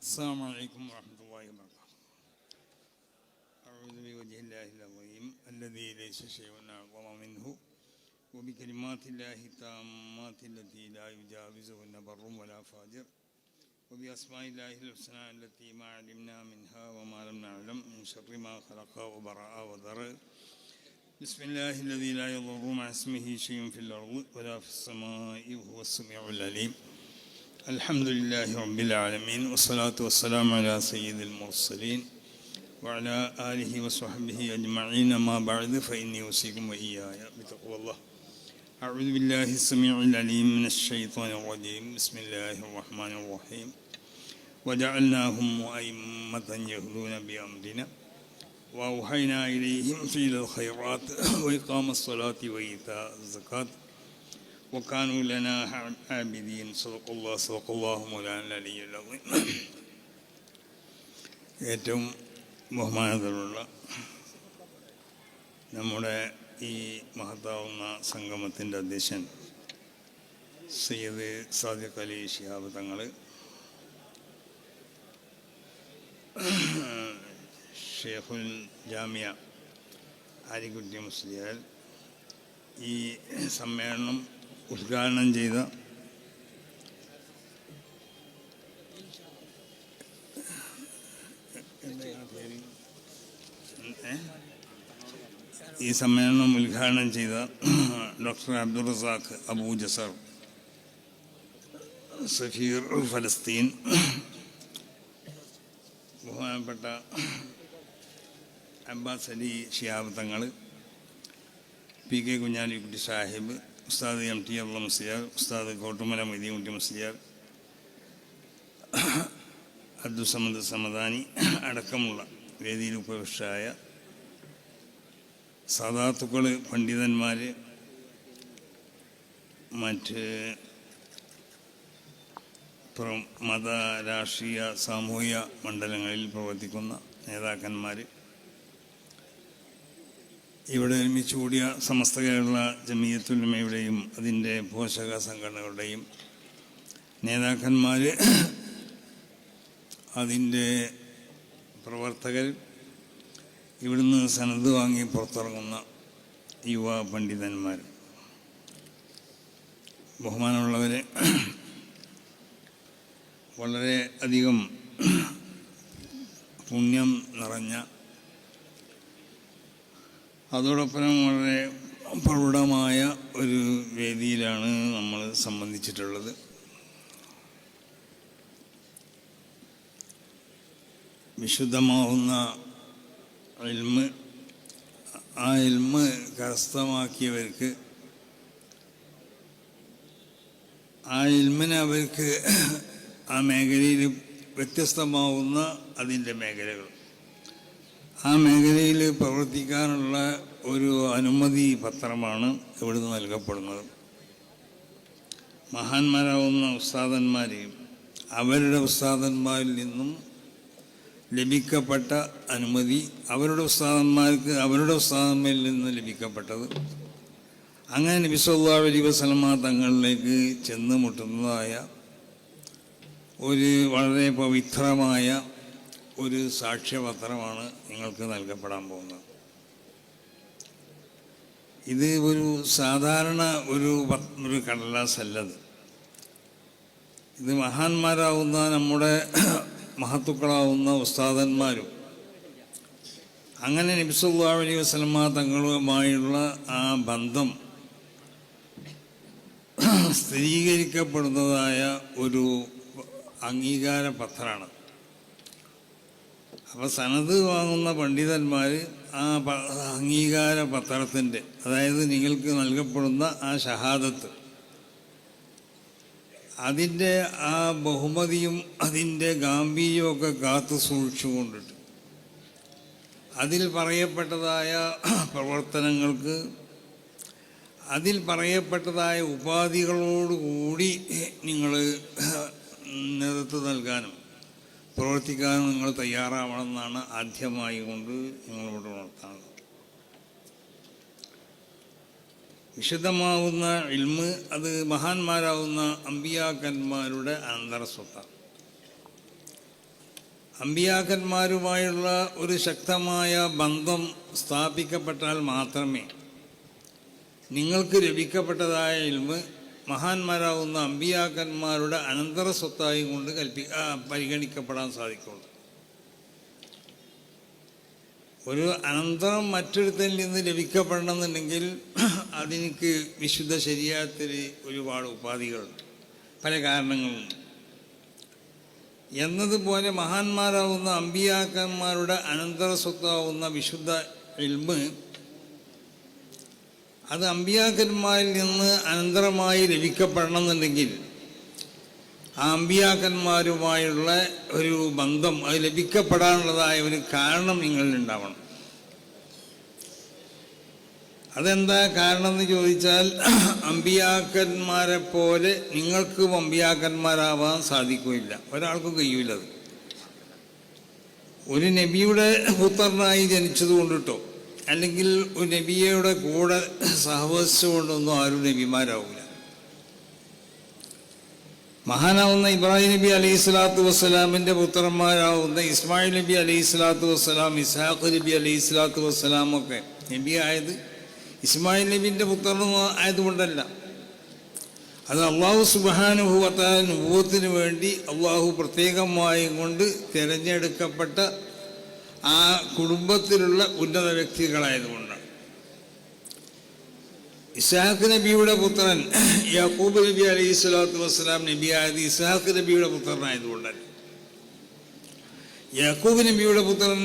السلام عليكم ورحمة الله وبركاته. أعوذ بوجه الله العظيم الذي ليس شيء أعظم منه وبكلمات الله التامات التي لا يجاوزهن بر ولا فاجر وبأسماء الله الحسنى التي ما علمنا منها وما لم نعلم من شر ما خلق وبرأ وذر. بسم الله الذي لا يضر مع اسمه شيء في الأرض ولا في السماء وهو السميع العليم. الحمد لله رب العالمين والصلاة والسلام على سيد المرسلين وعلى آله وصحبه أجمعين. ما بعد فإني أوصيكم وإياي بتقوى الله. أعوذ بالله السميع العليم من الشيطان الرجيم. بسم الله الرحمن الرحيم. وجعلناهم أئمة يهدون بأمرنا وأوحينا إليهم فعل الخيرات وإقام الصلاة وإيتاء الزكاة وكانوا لنا عابدين. صدق الله مولانا العلي العظيم. ഏറ്റവും ബഹുമാനത്തിലുള്ള നമ്മുടെ ഈ മഹത്താവുന്ന സംഗമത്തിൻ്റെ അധ്യക്ഷൻ സയ്യിദ് സാദിഖ് അലി ശിഹാബ് തങ്ങൾ, ഷെയ്ഖുൽ ജാമിയ ആലിക്കുട്ടി മുസ്ലിയാർ, ഈ സമ്മേളനം ഉദ്ഘാടനം ചെയ്ത ഡോക്ടർ അബ്ദുൾ റസാഖ് അബൂ ജസർ സഫീർ ഫലസ്തീൻ, ബഹുമാനപ്പെട്ട Abbas Ali Shihab Thangal, P K Kunhalikutty Sahib, ഉസ്താദ് എം ടി അബ്ദുൽ മുസ്ലിയാർ, ഉസ്താദ് കോട്ടുമല മൊയ്തീൻകുട്ടി മുസ്ലിയാർ, അബ്ദുസമദ് സമദാനി അടക്കമുള്ള വേദിയിൽ ഉപവിഷ്ടരായ സാദാത്തുക്കൾ, പണ്ഡിതന്മാർ, മറ്റ് മത, രാഷ്ട്രീയ, സാമൂഹിക മണ്ഡലങ്ങളിൽ പ്രവർത്തിക്കുന്ന നേതാക്കന്മാർ, ഇവിടെ ഒരുമിച്ച് കൂടിയ സമസ്ത കേരള ജമിയത്തുൽ ഉലമയുടെയും അതിൻ്റെ പോഷക സംഘടനകളുടെയും നേതാക്കന്മാർ, അതിൻ്റെ പ്രവർത്തകർ, ഇവിടുന്ന് സനത് വാങ്ങി പുറത്തിറങ്ങുന്ന യുവ പണ്ഡിതന്മാർ, ബഹുമാനമുള്ളവരെ, വളരെ അധികം പുണ്യം നിറഞ്ഞ, അതോടൊപ്പം വളരെ പ്രൗഢമായ ഒരു വേദിയിലാണ് നമ്മൾ സംബന്ധിച്ചിട്ടുള്ളത്. വിശുദ്ധമാവുന്ന ഇൽമ്, ആ ഇൽമ് കരസ്ഥമാക്കിയവർക്ക്, ആ ഇൽമിനെ അവർക്ക് ആ മേഖലയിൽ വ്യത്യസ്തമാവുന്ന അതിൻ്റെ മേഖലകൾ, ആ മേഖലയിൽ പ്രവർത്തിക്കാനുള്ള ഒരു അനുമതി പത്രമാണ് ഇവിടുന്ന് നൽകപ്പെടുന്നത്. മഹാന്മാരാവുന്ന ഉസ്താദന്മാർ അവരുടെ ഉസ്താദന്മാരിൽ നിന്നും ലഭിക്കപ്പെട്ട അനുമതി, അവരുടെ ഉസ്താദന്മാർക്ക് അവരുടെ ഉസ്താദന്മാരിൽ നിന്ന് ലഭിക്കപ്പെട്ടത്, അങ്ങനെ നബി സല്ലല്ലാഹു അലൈഹി വസല്ലമ തങ്ങളിലേക്ക് ചെന്ന് മുട്ടുന്നതായ ഒരു വളരെ പവിത്രമായ ഒരു സാക്ഷ്യപത്രമാണ് നിങ്ങൾക്ക് നൽകപ്പെടാൻ പോകുന്നത്. ഇത് ഒരു സാധാരണ ഒരു കടലാസല്ലത്. ഇത് മഹാന്മാരാവുന്ന നമ്മുടെ മഹത്തുക്കളാവുന്ന ഉസ്താദന്മാരും അങ്ങനെ നബി സല്ലല്ലാഹു അലൈഹി വസല്ലമ തങ്ങളുമായുള്ള ആ ബന്ധം സ്ഥിരീകരിക്കപ്പെടുന്നതായ ഒരു അംഗീകാര പത്രമാണ്. അപ്പോൾ സനത് വാങ്ങുന്ന പണ്ഡിതന്മാർ ആ അംഗീകാര പത്രത്തിൻ്റെ, അതായത് നിങ്ങൾക്ക് നൽകപ്പെടുന്ന ആ ഷഹാദത്ത്, അതിൻ്റെ ആ ബഹുമതിയും അതിൻ്റെ ഗാംഭീര്യമൊക്കെ കാത്തു സൂക്ഷിച്ചുകൊണ്ടിട്ട് അതിൽ പറയപ്പെട്ടതായ പ്രവർത്തനങ്ങൾക്ക്, അതിൽ പറയപ്പെട്ടതായ ഉപാധികളോടുകൂടി നിങ്ങൾ നേതൃത്വം നൽകാനും പ്രവർത്തിക്കാനും നിങ്ങൾ തയ്യാറാവണമെന്നാണ് ആദ്യമായി കൊണ്ട് നിങ്ങളോട് ഉണർത്താനുള്ളത്. വിശുദ്ധമാവുന്ന ഇൽമ് അത് മഹാന്മാരാവുന്ന അമ്പിയാക്കന്മാരുടെ അനന്തരസ്വത്താണ്. അമ്പിയാക്കന്മാരുമായുള്ള ഒരു ശക്തമായ ബന്ധം സ്ഥാപിക്കപ്പെട്ടാൽ മാത്രമേ നിങ്ങൾക്ക് ലഭിക്കപ്പെട്ടതായ ഇൽമ് മഹാന്മാരാകുന്ന അമ്പിയാക്കന്മാരുടെ അനന്തര സ്വത്തായി കൊണ്ട് പരിഗണിക്കപ്പെടാൻ സാധിക്കുള്ളൂ. ഒരു അനന്തരം മറ്റൊരുത്തിൽ നിന്ന് ലഭിക്കപ്പെടണമെന്നുണ്ടെങ്കിൽ അതിന് വിശുദ്ധ ശരീഅത്തിൽ ഒരുപാട് ഉപാധികളുണ്ട്, പല കാരണങ്ങളുണ്ട്. എന്നതുപോലെ മഹാന്മാരാവുന്ന അമ്പിയാക്കന്മാരുടെ അനന്തര സ്വത്താവുന്ന വിശുദ്ധ ഇൽമ് അത് അമ്പിയാക്കന്മാരിൽ നിന്ന് അനന്തരമായി ലഭിക്കപ്പെടണമെന്നുണ്ടെങ്കിൽ ആ അമ്പിയാക്കന്മാരുമായുള്ള ഒരു ബന്ധം അത് ലഭിക്കപ്പെടാനുള്ളതായ ഒരു കാരണം നിങ്ങളിലുണ്ടാവണം. അതെന്താ കാരണം എന്ന് ചോദിച്ചാൽ, അമ്പിയാക്കന്മാരെ പോലെ നിങ്ങൾക്കും അമ്പിയാക്കന്മാരാവാൻ സാധിക്കില്ല, ഒരാൾക്കും കഴിയില്ലത്. ഒരു നബിയുടെ പുത്രനായി ജനിച്ചത് കൊണ്ടിട്ടോ അല്ലെങ്കിൽ ഒരു നബിയുടെ കൂടെ സഹവസിച്ചുകൊണ്ടൊന്നും ആരും നബിമാരാവില്ല. മഹാനാവുന്ന ഇബ്രാഹിം നബി അലൈഹി സ്വലാത്തു വസ്സലാമിൻ്റെ പുത്രന്മാരാവുന്ന ഇസ്മായിൽ നബി അലൈഹി സ്വലാത്തു വസ്സലാം, ഇസ്ഹാഖ് നബി അലൈഹി സ്വലാത്തു വസ്സലാമൊക്കെ നബി ആയത് ഇസ്മായിൽ നബിൻ്റെ പുത്രൻ ആയതുകൊണ്ടല്ല. അത് അള്ളാഹു സുബ്ഹാനഹു വ തആല നുബുവത്തിന് വേണ്ടി അള്ളാഹു പ്രത്യേകമായി കൊണ്ട് തിരഞ്ഞെടുക്കപ്പെട്ട ആ കുടുംബത്തിലുള്ള ഉന്നത വ്യക്തികളായതുകൊണ്ടാണ്. ഇസ്ഹാഖ് നബിയുടെ പുത്രൻ യാക്കൂബ് നബി അലൈഹി സ്വലാത്തു വസ്സലാം നബി ആയത് ഇസ്ഹാഖ് നബിയുടെ പുത്രനായതുകൊണ്ടല്ല. യാക്കൂബ് നബിയുടെ പുത്രൻ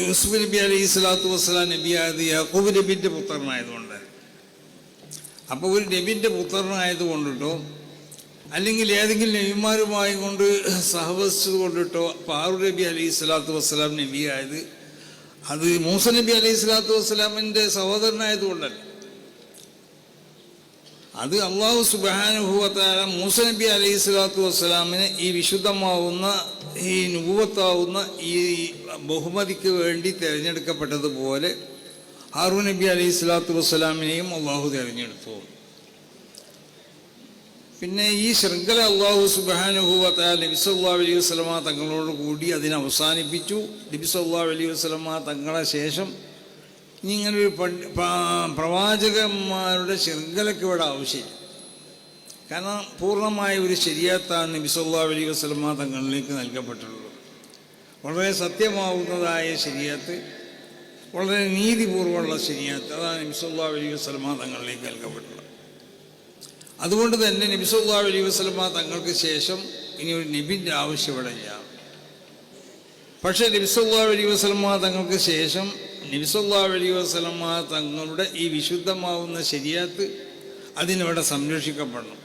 യൂസുഫ് നബി അലൈഹി സ്വലാത്തു വസ്സലാം നബി ആയത് യാക്കൂബ് നബിൻ്റെ പുത്രനായതുകൊണ്ടല്ല. അപ്പോൾ ഒരു നബിൻ്റെ പുത്രനായതുകൊണ്ടിട്ടോ അല്ലെങ്കിൽ ഏതെങ്കിലും നബിമാരുമായി കൊണ്ട് സഹവസിച്ചത് കൊണ്ടിട്ടോ പാറു നബി അലൈഹി സ്വലാത്തു വസ്സലാം നബി ആയത് അത് മൂസ നബി അലൈഹി സ്വലാത്തു വസ്സലാമിൻ്റെ സഹോദരനായതുകൊണ്ടല്ല. അത് അള്ളാഹു സുബ്ഹാനഹു വ തആല മൂസ നബി അലൈഹി സ്വലാത്തു വസ്സലാമിനെ ഈ വിശുദ്ധമാവുന്ന ഈ നുബുവത്താവുന്ന ഈ ബഹുമതിക്ക് വേണ്ടി തിരഞ്ഞെടുക്കപ്പെട്ടതുപോലെ ഹാറൂൻ നബി അലൈഹി സ്വലാത്തു വസ്സലാമിനെയും അള്ളാഹു തിരഞ്ഞെടുത്തു. പിന്നെ ഈ ശൃംഖല അള്ളാഹു സുബ്ഹാനഹു വ തആല നബി സല്ലല്ലാഹു അലൈഹി വസല്ലമ തങ്ങളോട് കൂടി അതിനെ അവസാനിപ്പിച്ചു. നബി സല്ലല്ലാഹു അലൈഹി വസല്ലമ തങ്ങളെ ശേഷം ഇനി ഇങ്ങനൊരു പ്രവാചകന്മാരുടെ ശൃംഖലയ്ക്ക് ഇവിടെ ആവശ്യമില്ല. കാരണം പൂർണ്ണമായ ഒരു ശരീഅത്താണ് നബി സല്ലല്ലാഹു അലൈഹി വസല്ലമ തങ്ങളിലേക്ക് നൽകപ്പെട്ടുള്ളത്. വളരെ സത്യമാവുന്നതായ ശരീഅത്ത്, വളരെ നീതിപൂർവ്വമുള്ള ശരീഅത്ത്, അതാണ് നബി സല്ലല്ലാഹു അലൈഹി വസല്ലമ തങ്ങളിലേക്ക് നൽകപ്പെട്ടുള്ളത്. അതുകൊണ്ട് തന്നെ നബി സല്ലല്ലാഹു അലൈഹി വസല്ലമ തങ്ങൾക്ക് ശേഷം ഇനി ഒരു നബിൻ്റെ ആവശ്യം ഇവിടെ ഇല്ല. പക്ഷേ നബി സല്ലല്ലാഹു അലൈഹി വസല്ലമ തങ്ങൾക്ക് ശേഷം നബി സല്ലല്ലാഹു അലൈഹി വസല്ലമ തങ്ങളുടെ ഈ വിശുദ്ധമാവുന്ന ശരീഅത്ത് അതിനിവിടെ സംരക്ഷിക്കപ്പെടണം.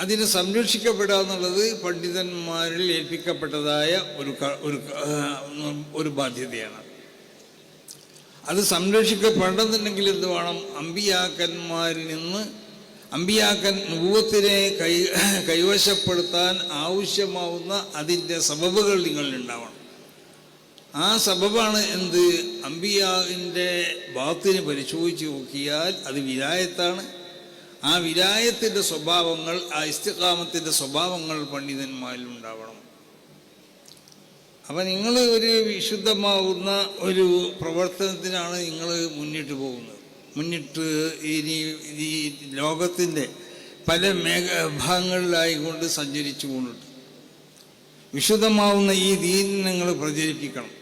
അതിന് സംരക്ഷിക്കപ്പെടുക എന്നുള്ളത് പണ്ഡിതന്മാരിൽ ഏൽപ്പിക്കപ്പെട്ടതായ ഒരു ബാധ്യതയാണ്. അത് സംരക്ഷിക്കപ്പെടണമെന്നുണ്ടെങ്കിൽ എന്ത് വേണം? അമ്പിയാക്കന്മാരിൽ നിന്ന് നുബുവത്തിനെ കൈവശപ്പെടുത്താൻ ആവശ്യമാവുന്ന അതിൻ്റെ സബബുകൾ നിങ്ങളിലുണ്ടാവണം. ആ സബബാണ് എന്ത്? അമ്പിയാവിൻ്റെ ബാത്തിനെ പരിശോധിച്ച് നോക്കിയാൽ അത് വിലായത്താണ്. ആ വിലായത്തിൻ്റെ സ്വഭാവങ്ങൾ, ആ ഇസ്തിഖാമത്തിൻ്റെ സ്വഭാവങ്ങൾ പണ്ഡിതന്മാരിൽ ഉണ്ടാവണം. അപ്പം നിങ്ങൾ ഒരു വിശുദ്ധമാവുന്ന ഒരു പ്രവർത്തനത്തിനാണ് നിങ്ങൾ മുന്നിട്ട് പോകുന്നത്. ഇനി ഈ ലോകത്തിൻ്റെ പല ഭാഗങ്ങളിലായിക്കൊണ്ട് സഞ്ചരിച്ചു കൊണ്ടിട്ട് വിശുദ്ധമാവുന്ന ഈ ദീൻ നിങ്ങൾ പ്രചരിപ്പിക്കണം.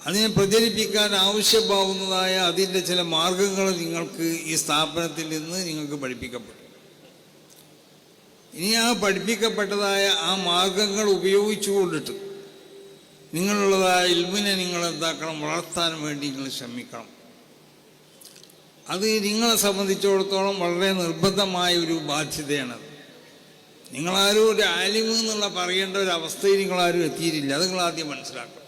അതിനെ പ്രചരിപ്പിക്കാൻ ആവശ്യമാവുന്നതായ അതിൻ്റെ ചില മാർഗങ്ങൾ നിങ്ങൾക്ക് ഈ സ്ഥാപനത്തിൽ നിന്ന് നിങ്ങൾക്ക് പഠിപ്പിക്കപ്പെടും. ഇനി ആ പഠിപ്പിക്കപ്പെട്ടതായ ആ മാർഗങ്ങൾ ഉപയോഗിച്ചു കൊണ്ടിട്ട് നിങ്ങളുള്ളതായ ഇൽമിനെ നിങ്ങൾ എന്താക്കണം? വളർത്താൻ വേണ്ടി നിങ്ങൾ ശ്രമിക്കണം. അത് നിങ്ങളെ സംബന്ധിച്ചിടത്തോളം വളരെ നിർബന്ധമായ ഒരു ബാധ്യതയാണത്. നിങ്ങളാരും ഒരു ആലിമ് എന്നുള്ള പറയേണ്ട ഒരു അവസ്ഥയിൽ നിങ്ങളാരും എത്തിയിട്ടില്ല. അത് നിങ്ങൾ ആദ്യം മനസ്സിലാക്കണം.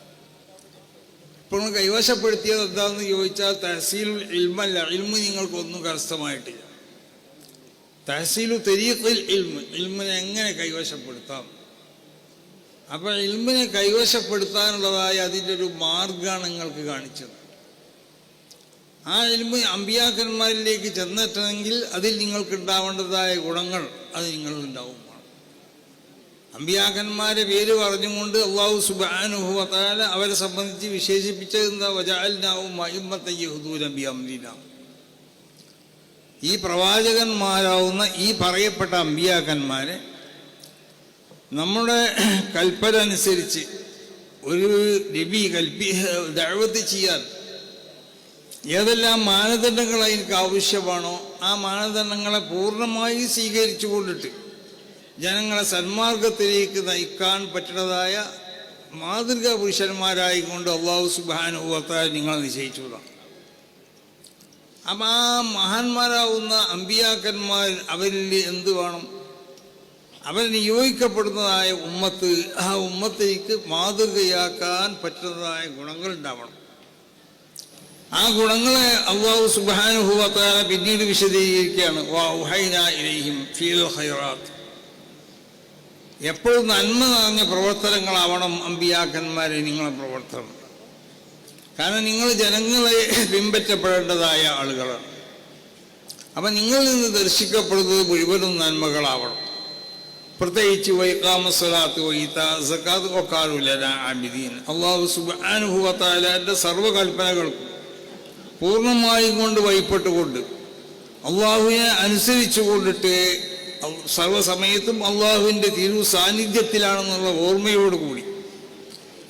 ഇപ്പോൾ കൈവശപ്പെടുത്തിയത് എന്താണെന്ന് ചോദിച്ചാൽ തഹസീലുൽ ഇൽമല്ല. ഇൽമ് നിങ്ങൾക്കൊന്നും കരസ്ഥമായിട്ടില്ല. തഹസീലു തരീഖിൽ ഇൽമിനെ എങ്ങനെ കൈവശപ്പെടുത്താം? അപ്പോൾ ഇൽമിനെ കൈവശപ്പെടുത്താനുള്ളതായ അതിൻ്റെ ഒരു മാർഗമാണ് നിങ്ങൾക്ക് കാണിച്ചത്. ആ ഇൽമ് അമ്പിയാക്കന്മാരിലേക്ക് ചെന്നെത്തണമെങ്കിൽ അതിൽ നിങ്ങൾക്കുണ്ടാവേണ്ടതായ ഗുണങ്ങൾ അത് നിങ്ങളുണ്ടാവും. അമ്പിയാക്കന്മാരെ പേര് പറഞ്ഞുകൊണ്ട് അല്ലാഹു സുബ്ഹാനഹു വ തആല അവരെ സംബന്ധിച്ച് വിശേഷിപ്പിച്ചത് എന്താ? വജഅൽനാഹും അഇമ്മത്തൻ യഹ്ദൂന ബിഅംരിനാ. ഈ പ്രവാചകന്മാരാവുന്ന ഈ പറയപ്പെട്ട അമ്പിയാക്കന്മാരെ നമ്മുടെ കൽപ്പന അനുസരിച്ച് ഒരു നബി ദഅവത്ത് ചെയ്യാൻ ഏതെല്ലാം മാനദണ്ഡങ്ങൾ എനിക്ക് ആവശ്യമാണോ ആ മാനദണ്ഡങ്ങളെ പൂർണ്ണമായി സ്വീകരിച്ചു കൊണ്ടിട്ട് ജനങ്ങളെ സന്മാർഗത്തിലേക്ക് നയിക്കാൻ പറ്റുന്നതായ മാതൃകാ പുരുഷന്മാരായിക്കൊണ്ട് അല്ലാഹു സുബ്ഹാനഹു വ തആല നിങ്ങളെ നിശ്ചയിച്ചതാണ്. അപ്പം ആ മഹാന്മാരാവുന്ന അമ്പിയാക്കന്മാർ അവരിൽ എന്ത് വേണം? അവർ നിയോഗിക്കപ്പെടുന്നതായ ഉമ്മത്ത്, ആ ഉമ്മത്തേക്ക് മാതൃകയാക്കാൻ പറ്റുന്നതായ ഗുണങ്ങൾ ഉണ്ടാവണം. ആ ഗുണങ്ങളെ അല്ലാഹു സുബ്ഹാനഹു വ തആല പിന്നീട് വിശദീകരിക്കുകയാണ്. വൗഹൈനാ ഇലൈഹിം ഫീൽ ഖൈറാത്ത്. എപ്പോഴും നന്മ നിറഞ്ഞ പ്രവർത്തനങ്ങളാവണം അമ്പിയാക്കന്മാരെ നിങ്ങളെ പ്രവർത്തനം. കാരണം നിങ്ങൾ ജനങ്ങളെ പിൻപറ്റപ്പെടേണ്ടതായ ആളുകളാണ്. അപ്പം നിങ്ങളിൽ നിന്ന് ദർശിക്കപ്പെടുന്നത് മുഴുവനും നന്മകളാവണം. പ്രത്യേകിച്ച് വൈഖാമസ്സലാത്ത് വഈതാ സകാത്ത് വഖാലൂ ലനാ ആബിദീൻ. അല്ലാഹു സുബ്ഹാനഹു വ തആലയുടെ സർവ്വകൽപ്പനകൾക്കും പൂർണ്ണമായും കൊണ്ട് വഴിപ്പെട്ടുകൊണ്ട് അള്ളാഹുവിനെ അനുസരിച്ചു കൊണ്ടിട്ട് സർവ്വസമയത്തും അള്ളാഹുവിൻ്റെ തിരു സാന്നിധ്യത്തിലാണെന്നുള്ള ഓർമ്മയോടുകൂടി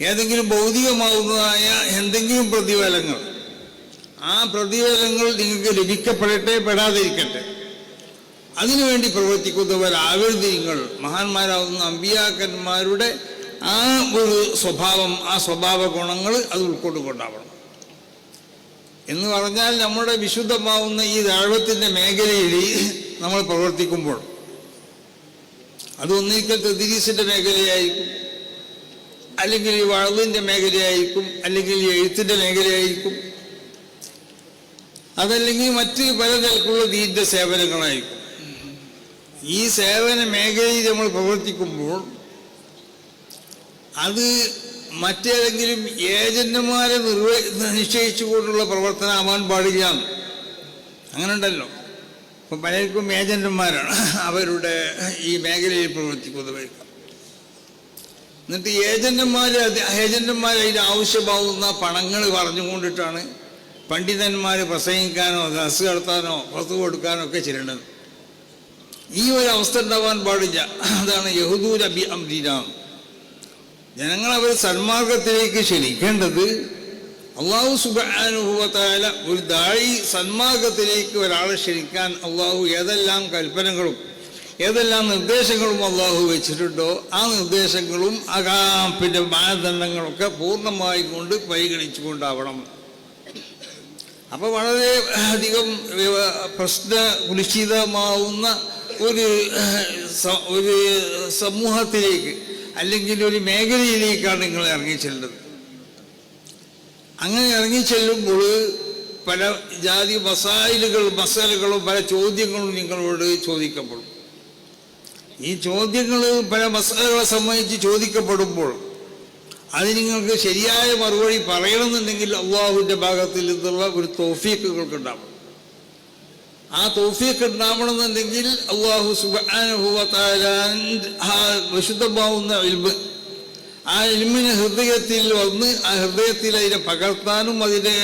ഏതെങ്കിലും ഭൗതികമാവുന്നതായ എന്തെങ്കിലും പ്രതിഫലങ്ങൾ, ആ പ്രതിഫലങ്ങൾ നിങ്ങൾക്ക് ലഭിക്കപ്പെടട്ടെ പെടാതിരിക്കട്ടെ, അതിനുവേണ്ടി പ്രവർത്തിക്കുന്നവരാവരുത് നിങ്ങൾ. മഹാന്മാരാവുന്ന അമ്പിയാക്കന്മാരുടെ ആ ഒരു സ്വഭാവം, ആ സ്വഭാവ ഗുണങ്ങൾ അത് ഉൾക്കൊണ്ടുകൊണ്ടാവണം. എന്ന് പറഞ്ഞാൽ നമ്മുടെ വിശുദ്ധമാവുന്ന ഈ ദഅവത്തിൻ്റെ മേഖലയിൽ നമ്മൾ പ്രവർത്തിക്കുമ്പോൾ അത് ഒന്നിക്കൽ തദ്രീസിൻ്റെ മേഖലയായിരിക്കും, അല്ലെങ്കിൽ ഈ വഅളിൻ്റെ മേഖലയായിരിക്കും, അല്ലെങ്കിൽ ഈ എഴുത്തിൻ്റെ മേഖലയായിരിക്കും, അതല്ലെങ്കിൽ മറ്റ് പല നിലക്കുള്ള ദീൻ്റെ സേവനങ്ങളായിരിക്കും. ഈ സേവന മേഖലയിൽ നമ്മൾ പ്രവർത്തിക്കുമ്പോൾ അത് മറ്റേതെങ്കിലും ഏജന്റുമാരെ നിശ്ചയിച്ചുകൊണ്ടുള്ള പ്രവർത്തനമാവാൻ പാടില്ല. അങ്ങനെ ഉണ്ടല്ലോ. ഇപ്പം പലർക്കും ഏജന്റുമാരാണ് അവരുടെ ഈ മേഖലയിൽ പ്രവർത്തിക്കുന്നവർ. എന്നിട്ട് ഏജന്റുമാർ അതിന് ആവശ്യമാവുന്ന പണങ്ങൾ പറഞ്ഞുകൊണ്ടിട്ടാണ് പണ്ഡിതന്മാർ പ്രസംഗിക്കാനോ ദർസ് നടത്താനോ പുറത്തു കൊടുക്കാനോ ഒക്കെ ചെയ്യേണ്ടത്. ഈ ഒരു അവസ്ഥ ഉണ്ടാവാൻ പാടില്ല. അതാണ് യഹ്ദൂന ബിഅംരിനാ. ജനങ്ങളവർ സന്മാർഗത്തിലേക്ക് ക്ഷണിക്കേണ്ടത് അല്ലാഹു സുബ്ഹാനഹു വ തആല ഒരു ദായി സന്മാർഗത്തിലേക്ക് ഒരാളെ ക്ഷണിക്കാൻ അല്ലാഹു ഏതെല്ലാം കൽപ്പനകളും ഏതെല്ലാം നിർദ്ദേശങ്ങളും അല്ലാഹു വെച്ചിട്ടുണ്ടോ ആ നിർദ്ദേശങ്ങളും പിന്നെ മാനദണ്ഡങ്ങളൊക്കെ പൂർണ്ണമായി കൊണ്ട് പരിഗണിച്ചു കൊണ്ടാവണം. അപ്പോൾ വളരെ അധികം പ്രശ്നകുലുഷിതമാവുന്ന ഒരു സമൂഹത്തിലേക്ക് അല്ലെങ്കിൽ ഒരു മേഖലയിലേക്കാണ് നിങ്ങൾ ഇറങ്ങിച്ചെല്ലുന്നത്. അങ്ങനെ ഇറങ്ങിച്ചെല്ലുമ്പോൾ പല ജാതി മസാലകളും പല ചോദ്യങ്ങളും നിങ്ങളോട് ചോദിക്കപ്പെടും. ഈ ചോദ്യങ്ങൾ പല മസാലകളെ സംബന്ധിച്ച് ചോദിക്കപ്പെടുമ്പോൾ അത് നിങ്ങൾക്ക് ശരിയായ മറുപടി പറയണമെന്നുണ്ടെങ്കിൽ അള്ളാഹുവിൻ്റെ ഭാഗത്തിൽ നിന്നുള്ള ഒരു തൗഫീഖുകൾക്കുണ്ടാവണം. ആ തൗഫീഖ് ഉണ്ടാവണമെന്നുണ്ടെങ്കിൽ അല്ലാഹു സുബ്ഹാനഹു വ തആല ആ വിശുദ്ധമാവുന്ന ഇൽമ്, ആ ഇൽമിനെ ഹൃദയത്തിൽ വന്ന് ആ ഹൃദയത്തിൽ അതിനെ പകർത്താനും അതിനെ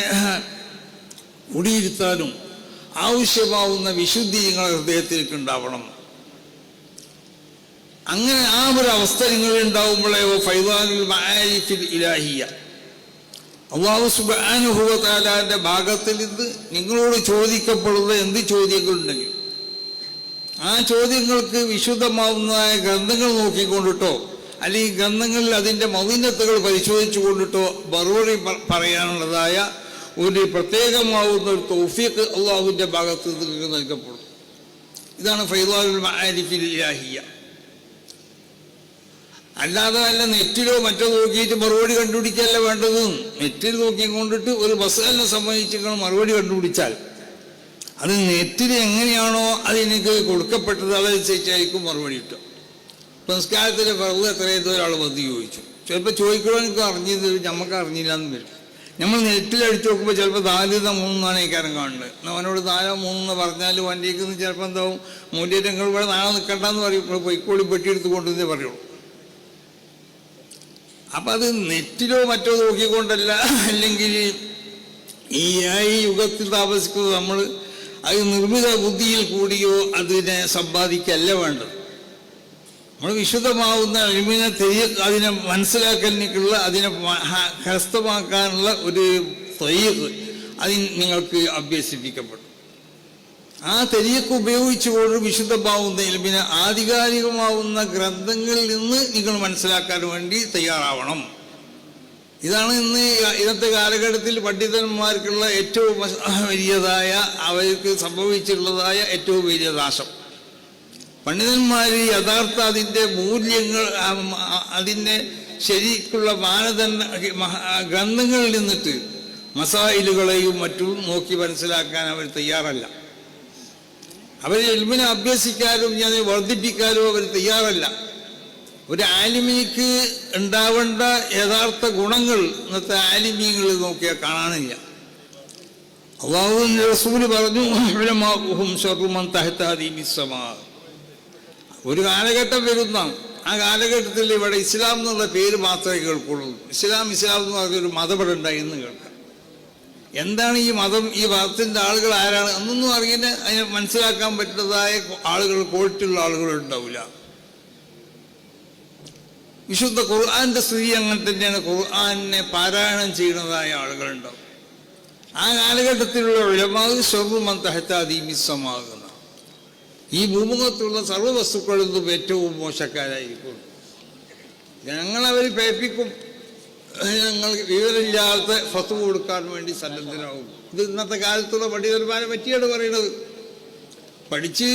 കുടിയിരുത്താനും ആവശ്യമാവുന്ന വിശുദ്ധി നിങ്ങളുടെ ഹൃദയത്തിലേക്ക് ഉണ്ടാവണം. അങ്ങനെ ആ ഒരു അവസ്ഥ നിങ്ങൾ ഉണ്ടാവുമ്പോഴേ ഫൈദാനുൽ മആരിഫിൽ ഇലാഹിയ, അല്ലാഹു സുബ്ഹാനഹു വ തആലയുടെ ഭാഗത്തിൽ നിന്ന് നിങ്ങളോട് ചോദിക്കപ്പെടുന്ന എന്ത് ചോദ്യങ്ങളുണ്ടെങ്കിൽ ആ ചോദ്യങ്ങൾക്ക് വിശുദ്ധമാവുന്നതായ ഗ്രന്ഥങ്ങൾ നോക്കിക്കൊണ്ടിട്ടോ അല്ലെങ്കിൽ ഗ്രന്ഥങ്ങളിൽ അതിൻ്റെ മദീനത്തുകൾ പരിശോധിച്ചു കൊണ്ടിട്ടോ മറുപടി പറയാനുള്ളതായ ഒരു പ്രത്യേകമാവുന്ന ഒരു തൗഫീഖ് അള്ളാഹുവിൻ്റെ ഭാഗത്ത് നിങ്ങൾക്ക് നൽകപ്പെടും. ഇതാണ് ഫൈദാനുൽ മആരിഫിൽ ഇലാഹിയ. അല്ലാതെ അല്ല നെറ്റിലോ മറ്റോ നോക്കിയിട്ട് മറുപടി കണ്ടുപിടിക്കല്ല വേണ്ടതും. നെറ്റിൽ നോക്കിക്കൊണ്ടിട്ട് ഒരു മസാലിനെ സംബന്ധിച്ച് മറുപടി കണ്ടുപിടിച്ചാൽ അത് നെറ്റിൽ എങ്ങനെയാണോ അത് എനിക്ക് കൊടുക്കപ്പെട്ടത് അതനുസരിച്ചായിരിക്കും മറുപടി കിട്ടും. സംസ്കാരത്തിൻ്റെ ഫർദ് എത്രയെന്ന് ഒരാൾ വന്ന് ചോദിച്ചു. ചിലപ്പോൾ ചോദിക്കണോ എനിക്ക് അറിഞ്ഞത് നമുക്ക് അറിഞ്ഞില്ല എന്ന് വരും. നമ്മൾ നെറ്റിൽ അടിച്ചു നോക്കുമ്പോൾ ചിലപ്പോൾ 4 3 ഏക്കാരം കാണുന്നത്. അവനോട് 4 3 പറഞ്ഞാലും വണ്ടിക്ക് ചിലപ്പോൾ എന്താവും മൂല്യങ്ങൾ ഇവിടെ നാളെ നിൽക്കണ്ടെന്ന് പറയും. പോയിക്കോളി പെട്ടിയെടുത്ത് കൊണ്ടുവന്നേ പറയുള്ളൂ. അപ്പം അത് നെറ്റിലോ മറ്റോ നോക്കിക്കൊണ്ടല്ല, അല്ലെങ്കിൽ ഈ യുഗത്തിൽ താമസിക്കുന്നത് നമ്മൾ അത് നിർമ്മിത ബുദ്ധിയിൽ കൂടിയോ അതിനെ സമ്പാദിക്കല്ല വേണ്ടത്. നമ്മൾ വിശുദ്ധമാവുന്ന ഇൽമിനെ അതിനെ മനസ്സിലാക്കാനുള്ള, അതിനെ കരസ്ഥമാക്കാനുള്ള ഒരു തയ്യക്ക് അതിന് നിങ്ങൾക്ക് അഭ്യസിപ്പിക്കപ്പെടും. ആ തെരിയക്ക് ഉപയോഗിച്ചുകൊണ്ട് വിശുദ്ധമാവുന്ന ഇൽമിനെ ആധികാരികമാവുന്ന ഗ്രന്ഥങ്ങളിൽ നിന്ന് നിങ്ങൾ മനസ്സിലാക്കാൻ വേണ്ടി തയ്യാറാവണം. ഇതാണ് ഇന്നത്തെ കാലഘട്ടത്തിൽ പണ്ഡിതന്മാർക്കുള്ള ഏറ്റവും വലിയതായ, അവർക്ക് സംഭവിച്ചിട്ടുള്ളതായ ഏറ്റവും വലിയ നാശം. പണ്ഡിതന്മാർ യഥാർത്ഥ അതിൻ്റെ മൂല്യങ്ങൾ, അതിൻ്റെ ശരിക്കുള്ള മാനദണ്ഡ ഗ്രന്ഥങ്ങളിൽ നിന്നിട്ട് മസായിലുകളെയും മറ്റും നോക്കി മനസ്സിലാക്കാൻ അവർ തയ്യാറല്ല. അവർ ഇൽമിനെ അഭ്യസിക്കാനും അതിനെ വർദ്ധിപ്പിക്കാനും അവർ തയ്യാറല്ല. ഒരു ആലിമിക്ക് ഉണ്ടാവേണ്ട യഥാർത്ഥ ഗുണങ്ങൾ ഇന്നത്തെ ആലിമീങ്ങൾ നോക്കിയാൽ കാണാനില്ല. അല്ലാഹുവിന്റെ റസൂല് പറഞ്ഞു, ഒരു കാലഘട്ടം വരുന്ന ആ കാലഘട്ടത്തിൽ ഇവിടെ ഇസ്ലാം എന്നുള്ള പേര് മാത്രമേ കേൾക്കുള്ളൂ. ഇസ്ലാം എന്ന് പറഞ്ഞൊരു മതം ഇവിടെ ഉണ്ടായിരുന്നു കേൾക്കാം. എന്താണ് ഈ മതം, ഈ മതത്തിൻ്റെ ആളുകൾ ആരാണ് എന്നൊന്നും അറിയാൻ അതിനെ മനസ്സിലാക്കാൻ പറ്റുന്നതായ ആളുകൾ, ക്വാളിറ്റിയുള്ള ആളുകൾ ഉണ്ടാവില്ല. വിശുദ്ധ ഖുർആന്റെ സ്ഥിതി അങ്ങനെ തന്നെയാണ്. ഖുർആനെ പാരായണം ചെയ്യുന്നതായ ആളുകളുണ്ടാവും. ആ കാലഘട്ടത്തിലുള്ള ഉലമാവ് ശർറുമൻ തഹ്താദീമിസ്സമാകുന്ന ഈ ഭൂമുഖത്തുള്ള സർവ്വ വസ്തുക്കളിൽ നിന്നും ഏറ്റവും മോശക്കാരായിരിക്കും. ഞങ്ങളവർ പേപ്പിക്കും, ഞങ്ങൾ വിവരമില്ലാത്ത ഫത്വ കൊടുക്കാൻ വേണ്ടി സന്നദ്ധരാകും. ഇത് ഇന്നത്തെ കാലത്തുള്ള പണ്ഡിതന്മാരെ പറ്റിയാണ് പറയുന്നത്. പഠിച്ച്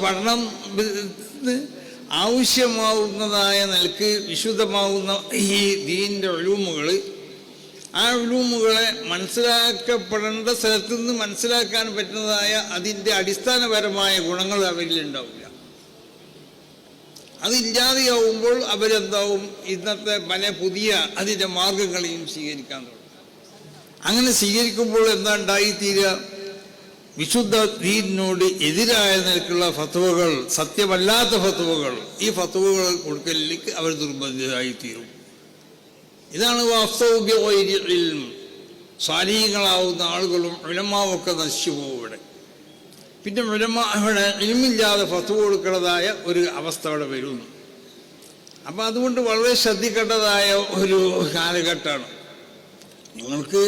പഠനം ആവശ്യമാവുന്നതായ നിലക്ക് വിശുദ്ധമാവുന്ന ഈ ദീനിൻ്റെ ഉലൂമുകൾ, ആ ഉലൂമുകളെ മനസ്സിലാക്കപ്പെടേണ്ട സ്ഥലത്തു നിന്ന് മനസ്സിലാക്കാൻ പറ്റുന്നതായ അതിൻ്റെ അടിസ്ഥാനപരമായ ഗുണങ്ങൾ അവരിലുണ്ടാവില്ല. അതില്ലാതെയാവുമ്പോൾ അവരെന്താവും, ഇന്നത്തെ പല പുതിയ അതിൻ്റെ മാർഗങ്ങളെയും സ്വീകരിക്കാൻ തുടങ്ങും. അങ്ങനെ സ്വീകരിക്കുമ്പോൾ എന്താ ഉണ്ടായിത്തീരുക, വിശുദ്ധ ദീനിനോട് എതിരായ നിലക്കുള്ള ഫത്വകൾ, സത്യമല്ലാത്ത ഫത്വകൾ, ഈ ഫത്വകൾ കൊടുക്കലിലേക്ക് അവർ നിർബന്ധിതരായിത്തീരും. ഇതാണ് സ്വാലീഹങ്ങളാവുന്ന ആളുകളും ഉലമാവൊക്കെ നശിച്ചു പോകും ഇവിടെ. പിന്നെ ഇവിടെ ഇൽമില്ലാതെ ഫത്വ കൊടുക്കുന്നതായ ഒരു അവസ്ഥ അവിടെ വരുന്നു. അപ്പം അതുകൊണ്ട് വളരെ ശ്രദ്ധിക്കേണ്ടതായ ഒരു കാലഘട്ടമാണ്. നിങ്ങൾക്ക്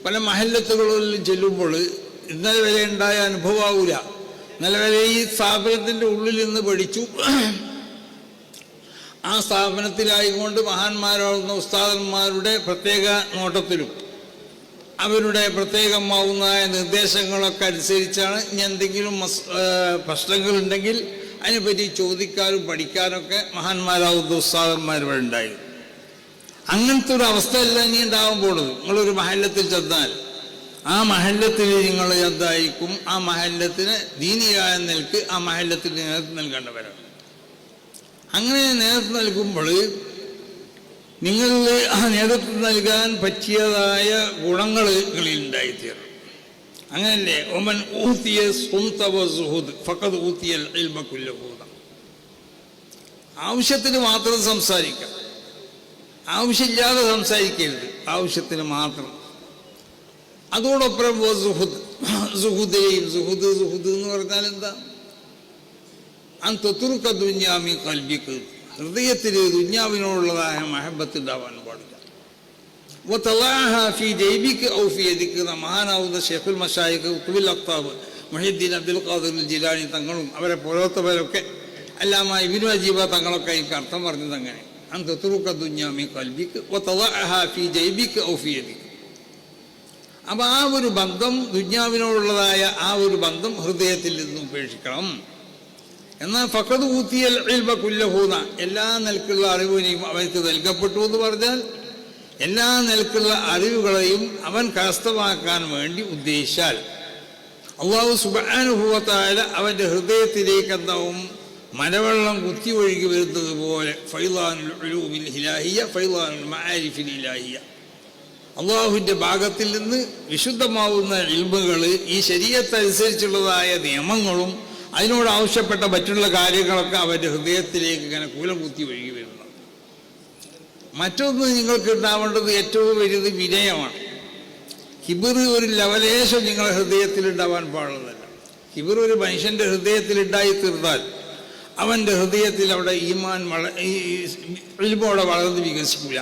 പല മഹല്ലത്തുകളിലും ചെല്ലുമ്പോൾ ഇന്നലെ വരെ ഉണ്ടായ അനുഭവമാവില്ല. ഇന്നലെ വരെ ഈ സ്ഥാപനത്തിൻ്റെ ഉള്ളിൽ നിന്ന് പഠിച്ചു, ആ സ്ഥാപനത്തിലായിക്കൊണ്ട് മഹാന്മാരാകുന്ന ഉസ്താദന്മാരുടെ പ്രത്യേക നോട്ടത്തിലും അവരുടെ പ്രത്യേകമാവുന്ന നിർദ്ദേശങ്ങളൊക്കെ അനുസരിച്ചാണ് ഇനി എന്തെങ്കിലും പ്രശ്നങ്ങളുണ്ടെങ്കിൽ അതിനെപ്പറ്റി ചോദിക്കാനും പഠിക്കാനൊക്കെ മഹാന്മാരാവുന്ന ഉസ്താദന്മാരിവിടെ ഉണ്ടായിരുന്നു. അങ്ങനത്തെ ഒരു അവസ്ഥയല്ല ഇനി ഉണ്ടാകാൻ പോകുന്നത്. നിങ്ങളൊരു മഹല്ലത്തിൽ ചെന്നാൽ ആ മഹല്ലത്തിൽ നിങ്ങൾ എന്തായിരിക്കും, ആ മഹല്ലത്തിന് ദീനിയായ നിലക്ക് ആ മഹല്ലത്തിന് നേതൃത്വം നൽകേണ്ടവരാണ്. അങ്ങനെ നേതൃത്വം നൽകുമ്പോൾ നിങ്ങളിൽ ആ നേതൃത്വം നൽകാൻ പറ്റിയതായ ഗുണങ്ങൾ ഉണ്ടായിത്തീരും. അങ്ങനല്ലേ, ഒമൻ ഊത്തിയ ഫഖദ് ഊത്തിയൽ ഇൽമ കുല്ലഹു. ആവശ്യത്തിന് മാത്രം സംസാരിക്കാം, ആവശ്യമില്ലാതെ സംസാരിക്കരുത്, ആവശ്യത്തിന് മാത്രം. അതോടൊപ്പം സുഹുദ് എന്ന് പറഞ്ഞാൽ എന്താ, അൻതുറുക്ക ദുന്യാമി കൽബിക്ക്, ഹൃദയത്തിൽ ദുന്യാവിനോടുള്ളതായ മഹബത്ത് ഉണ്ടാവാൻ പാടില്ല. മഹാനാവുന്ന ഷെയ്ഖുൽ മശായിഖ് ഖുതുബുൽ അഖ്താബ് മുഹീദ്ദീൻ അബ്ദുൽ ഖാദിർ ജിലാനി തങ്ങളും അവരെ പോലത്തവരൊക്കെ അല്ലാമ ഇബ്നു അജീബ തങ്ങളൊക്കെ എനിക്ക് അർത്ഥം പറഞ്ഞത് അങ്ങനെ, അൻതുറുക്ക ദുന്യാമി കൽബിക്ക് വതളഅഹാ ഫീ ജൈബിക ഔ ഫീ യദിക. അപ്പം ആ ഒരു ബന്ധം, ദുന്യാവിനോടുള്ളതായ ആ ഒരു ബന്ധം ഹൃദയത്തിൽ നിന്നും ഉപേക്ഷിക്കണം. എന്നാൽ ഫഖദ് ഊത്തിയൽ ഇൽമ കുല്ലഹൂന, എല്ലാ നിലക്കുള്ള അറിവിനെയും അവർക്ക് നൽകപ്പെട്ടു എന്ന് പറഞ്ഞാൽ എല്ലാ നിലക്കുള്ള അറിവുകളെയും അവൻ കരസ്ഥമാക്കാൻ വേണ്ടി ഉദ്ദേശിച്ചാൽ അല്ലാഹു സുബ്ഹാനഹു വ തആല അവൻ്റെ ഹൃദയത്തിലേക്ക് എന്താവും, മലവെള്ളം കുത്തി ഒഴുകി വരുന്നത് പോലെ ഫൈളാനുൽ ഉലൂമിൽ ഇലാഹിയ്യ ഫൈളാനുൽ മആരിഫിൽ ഇലാഹിയ്യ, അള്ളാഹുവിൻ്റെ ഭാഗത്തിൽ നിന്ന് വിശുദ്ധമാവുന്ന ഇൽമുകൾ, ഈ ശരീഅത്തനുസരിച്ചുള്ളതായ നിയമങ്ങളും അതിനോട് ആവശ്യപ്പെട്ട മറ്റുള്ള കാര്യങ്ങളൊക്കെ അവൻ്റെ ഹൃദയത്തിലേക്ക് ഇങ്ങനെ കൂലം കുത്തി ഒഴുകി വരുന്നു. മറ്റൊന്ന് നിങ്ങൾക്ക് ഉണ്ടാവേണ്ടത് ഏറ്റവും വലുത് വിനയമാണ്. കിബിർ ഒരു ലവലേശം നിങ്ങളുടെ ഹൃദയത്തിൽ ഉണ്ടാവാൻ പാടുള്ളതല്ല. കിബിർ ഒരു മനുഷ്യൻ്റെ ഹൃദയത്തിൽ ഉണ്ടായി തീർന്നാൽ അവൻ്റെ ഹൃദയത്തിൽ അവിടെ ഈമാൻ ഇൽമോടെ വളർന്ന് വികസിക്കില്ല.